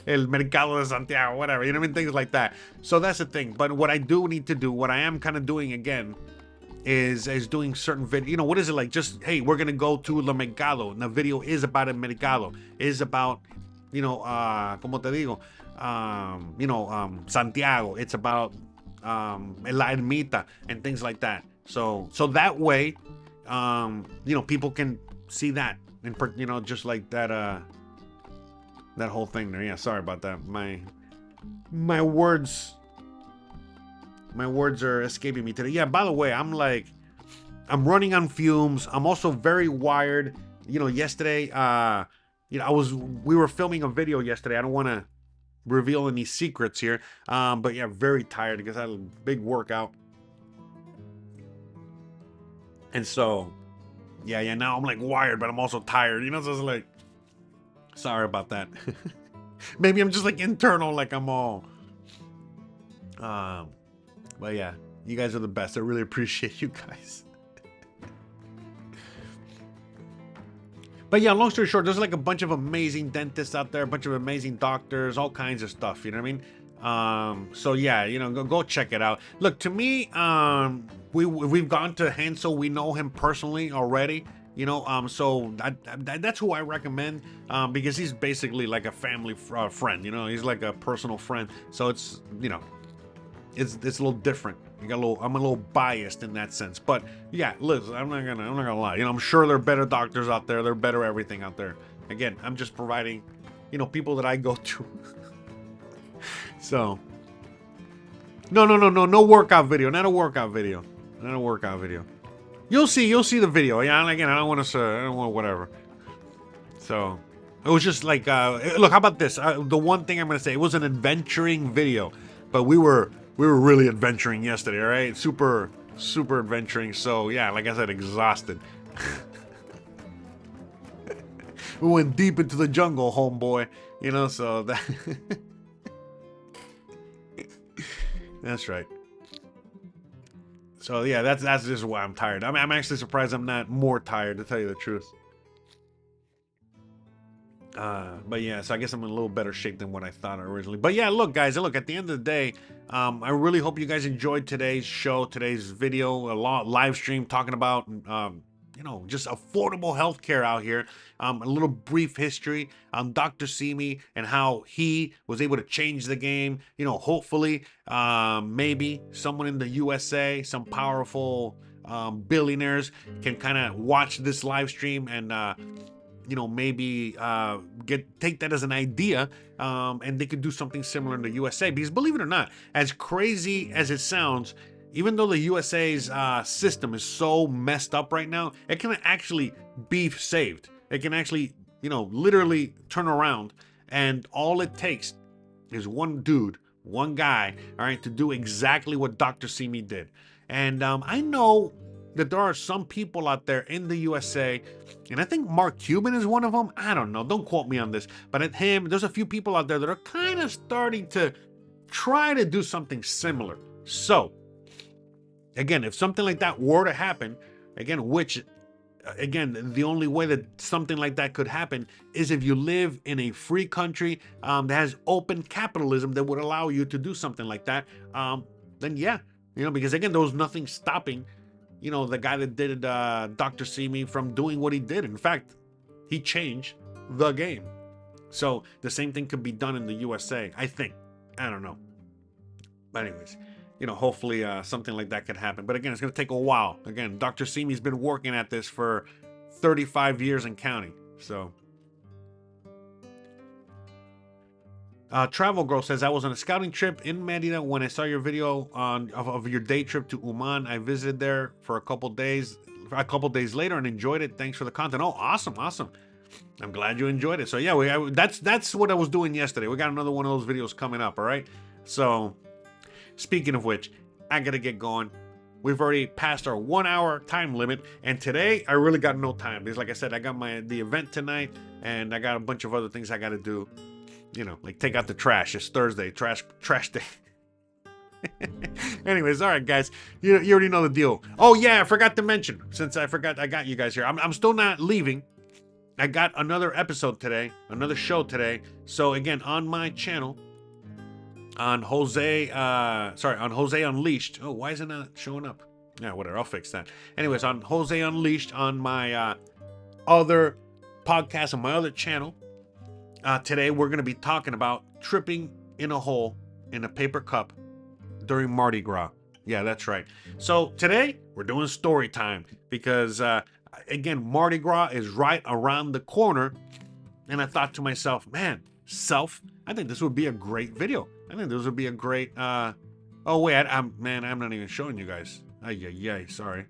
El Mercado de Santiago, whatever, you know what I mean? Things like that. So that's the thing. But what I do need to do, what I am kind of doing again, is doing certain video. What is it like? Just, hey, we're going to go to El Mercado. And the video is about El Mercado. Is about, como te digo, Santiago. It's about La Ermita and things like that. So that way, people can see that, and just like that that whole thing there. Yeah, sorry about that. My words are escaping me today. Yeah, by the way, I'm running on fumes. I'm also very wired. Yesterday, we were filming a video yesterday. I don't want to reveal any secrets here, but yeah, very tired because I had a big workout. And so, yeah, now I'm like wired, but I'm also tired, so it's like, Sorry about that. Maybe I'm just like internal, like I'm all. Um, but yeah, you guys are the best. I really appreciate you guys. But yeah, long story short, there's like a bunch of amazing dentists out there, a bunch of amazing doctors, all kinds of stuff. You know what I mean? So yeah, go check it out. Look, to me, we've gone to Hansel. We know him personally already. So that's who I recommend, because he's basically like a family friend. He's like a personal friend. So it's a little different. I'm a little biased in that sense. But yeah, listen, I'm not gonna lie. I'm sure there are better doctors out there. There are better everything out there. Again, I'm just providing, people that I go to. So no workout video. Not a workout video. Not a workout video. You'll see the video. Yeah, again, I don't want whatever. So it was just like, look, how about this? The one thing I'm gonna say, it was an adventuring video, but we were really adventuring yesterday. All right, super adventuring. So yeah, like I said, exhausted. We went deep into the jungle, homeboy. So that that's right. So yeah, that's just why I'm tired. I'm actually surprised I'm not more tired, to tell you the truth. But yeah, so I guess I'm in a little better shape than what I thought originally. But yeah, look, guys, look, at the end of the day, I really hope you guys enjoyed today's show, today's video, live stream talking about, just affordable healthcare out here. A little brief history on Dr. Simi and how he was able to change the game. Hopefully, maybe someone in the USA, some powerful billionaires can kind of watch this live stream and maybe take that as an idea, and they could do something similar in the USA. Because believe it or not, as crazy as it sounds, even though the USA's system is so messed up right now, it can actually be saved. It can actually, literally turn around, and all it takes is one dude, one guy, all right, to do exactly what Dr. Simi did. And I know that there are some people out there in the USA, and I think Mark Cuban is one of them. I don't know. Don't quote me on this. But at him, there's a few people out there that are kind of starting to try to do something similar. So, again, if something like that were to happen, the only way that something like that could happen is if you live in a free country that has open capitalism that would allow you to do something like that. Then yeah, because again, there was nothing stopping the guy that did Dr. Simi from doing what he did. In fact, he changed the game. So the same thing could be done in the USA, I think. I don't know. But anyways, hopefully something like that could happen. But again, it's going to take a while. Again, Dr. Simi's been working at this for 35 years and counting. So Travel Girl says, I was on a scouting trip in Merida when I saw your video of your day trip to Uman. I visited there for a couple days later and enjoyed it. Thanks for the content. Oh, awesome. I'm glad you enjoyed it. So yeah, that's what I was doing yesterday. We got another one of those videos coming up. All right. So speaking of which, I got to get going. We've already passed our 1 hour time limit, and today I really got no time because, like I said, I got the event tonight, and I got a bunch of other things I got to do. Like take out the trash. It's Thursday, trash day. Anyways, all right, guys, you already know the deal. Oh yeah, I forgot to mention. Since I forgot, I got you guys here. I'm still not leaving. I got another episode today, another show today. So again, on my channel, on Jose Unleashed. Oh, why isn't that showing up? Yeah, whatever. I'll fix that. Anyways, on Jose Unleashed, on my other podcast, on my other channel. Today, we're going to be talking about tripping in a hole in a paper cup during Mardi Gras. Yeah, that's right. So today, we're doing story time because, again, Mardi Gras is right around the corner. And I thought to myself, man, I think this would be a great video. I think this would be a great... oh, wait, I'm not even showing you guys. Sorry.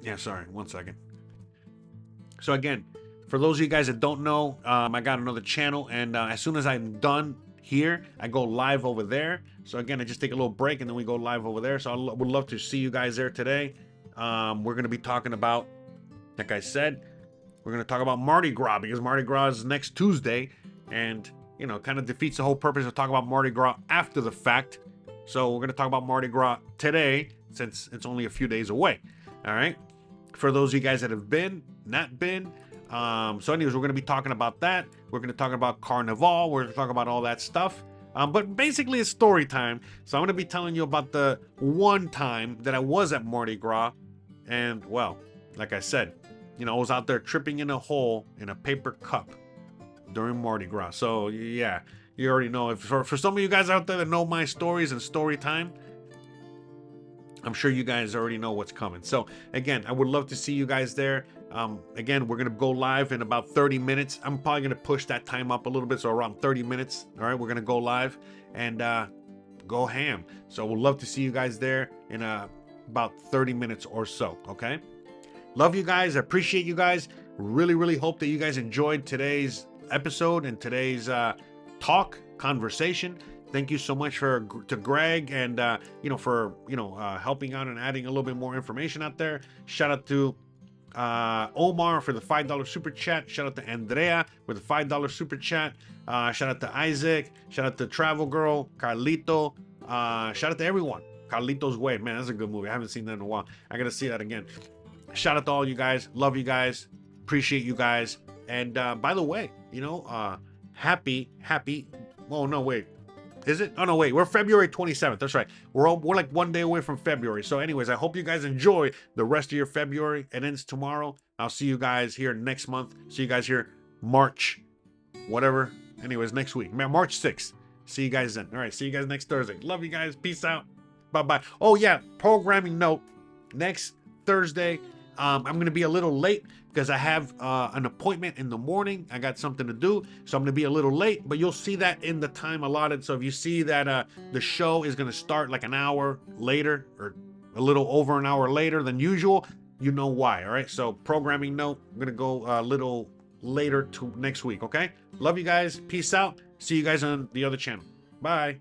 Yeah, sorry. 1 second. So again, for those of you guys that don't know, I got another channel, and as soon as I'm done here, I go live over there. So again, I just take a little break, and then we go live over there. So I would love to see you guys there today. We're going to be talking about, like I said, We're going to talk about Mardi Gras because Mardi Gras is next Tuesday, and kind of defeats the whole purpose of talking about Mardi Gras after the fact. So we're going to talk about Mardi Gras today since it's only a few days away. All right. For those of you guys that have not been. So anyways, we're going to be talking about that. We're going to talk about Carnival. We're going to talk about all that stuff. But basically it's story time. So I'm going to be telling you about the one time that I was at Mardi Gras. And well, like I said, I was out there tripping in a hole in a paper cup during Mardi Gras. So yeah, you already know. If for some of you guys out there that know my stories and story time, I'm sure you guys already know what's coming. So again, I would love to see you guys there. Again, we're going to go live in about 30 minutes. I'm probably going to push that time up a little bit. So around 30 minutes. All right. We're going to go live and go ham. So we'd love to see you guys there in about 30 minutes or so. Okay. Love you guys. I appreciate you guys. Really, really hope that you guys enjoyed today's episode and today's conversation. Thank you so much to Greg and for helping out and adding a little bit more information out there. Shout out to Omar for the $5 super chat. Shout out to Andrea with the $5 super chat. Shout out to Isaac. Shout out to Travel Girl, Carlito. Shout out to everyone. Carlito's Way, man, that's a good movie. I haven't seen that in a while. I gotta see that again. Shout out to all you guys. Love you guys. Appreciate you guys. And by the way, happy. Oh no, wait. Is it? Oh no, wait. We're February 27th. That's right. We're like one day away from February. So anyways, I hope you guys enjoy the rest of your February. It ends tomorrow. I'll see you guys here next month. See you guys here March, whatever. Anyways, next week. March 6th. See you guys then. All right. See you guys next Thursday. Love you guys. Peace out. Bye-bye. Oh yeah. Programming note. Next Thursday, I'm going to be a little late because I have an appointment in the morning. I got something to do, so I'm going to be a little late, but you'll see that in the time allotted. So if you see that the show is going to start like an hour later or a little over an hour later than usual, you know why, all right? So programming note, I'm going to go a little later to next week, okay? Love you guys. Peace out. See you guys on the other channel. Bye.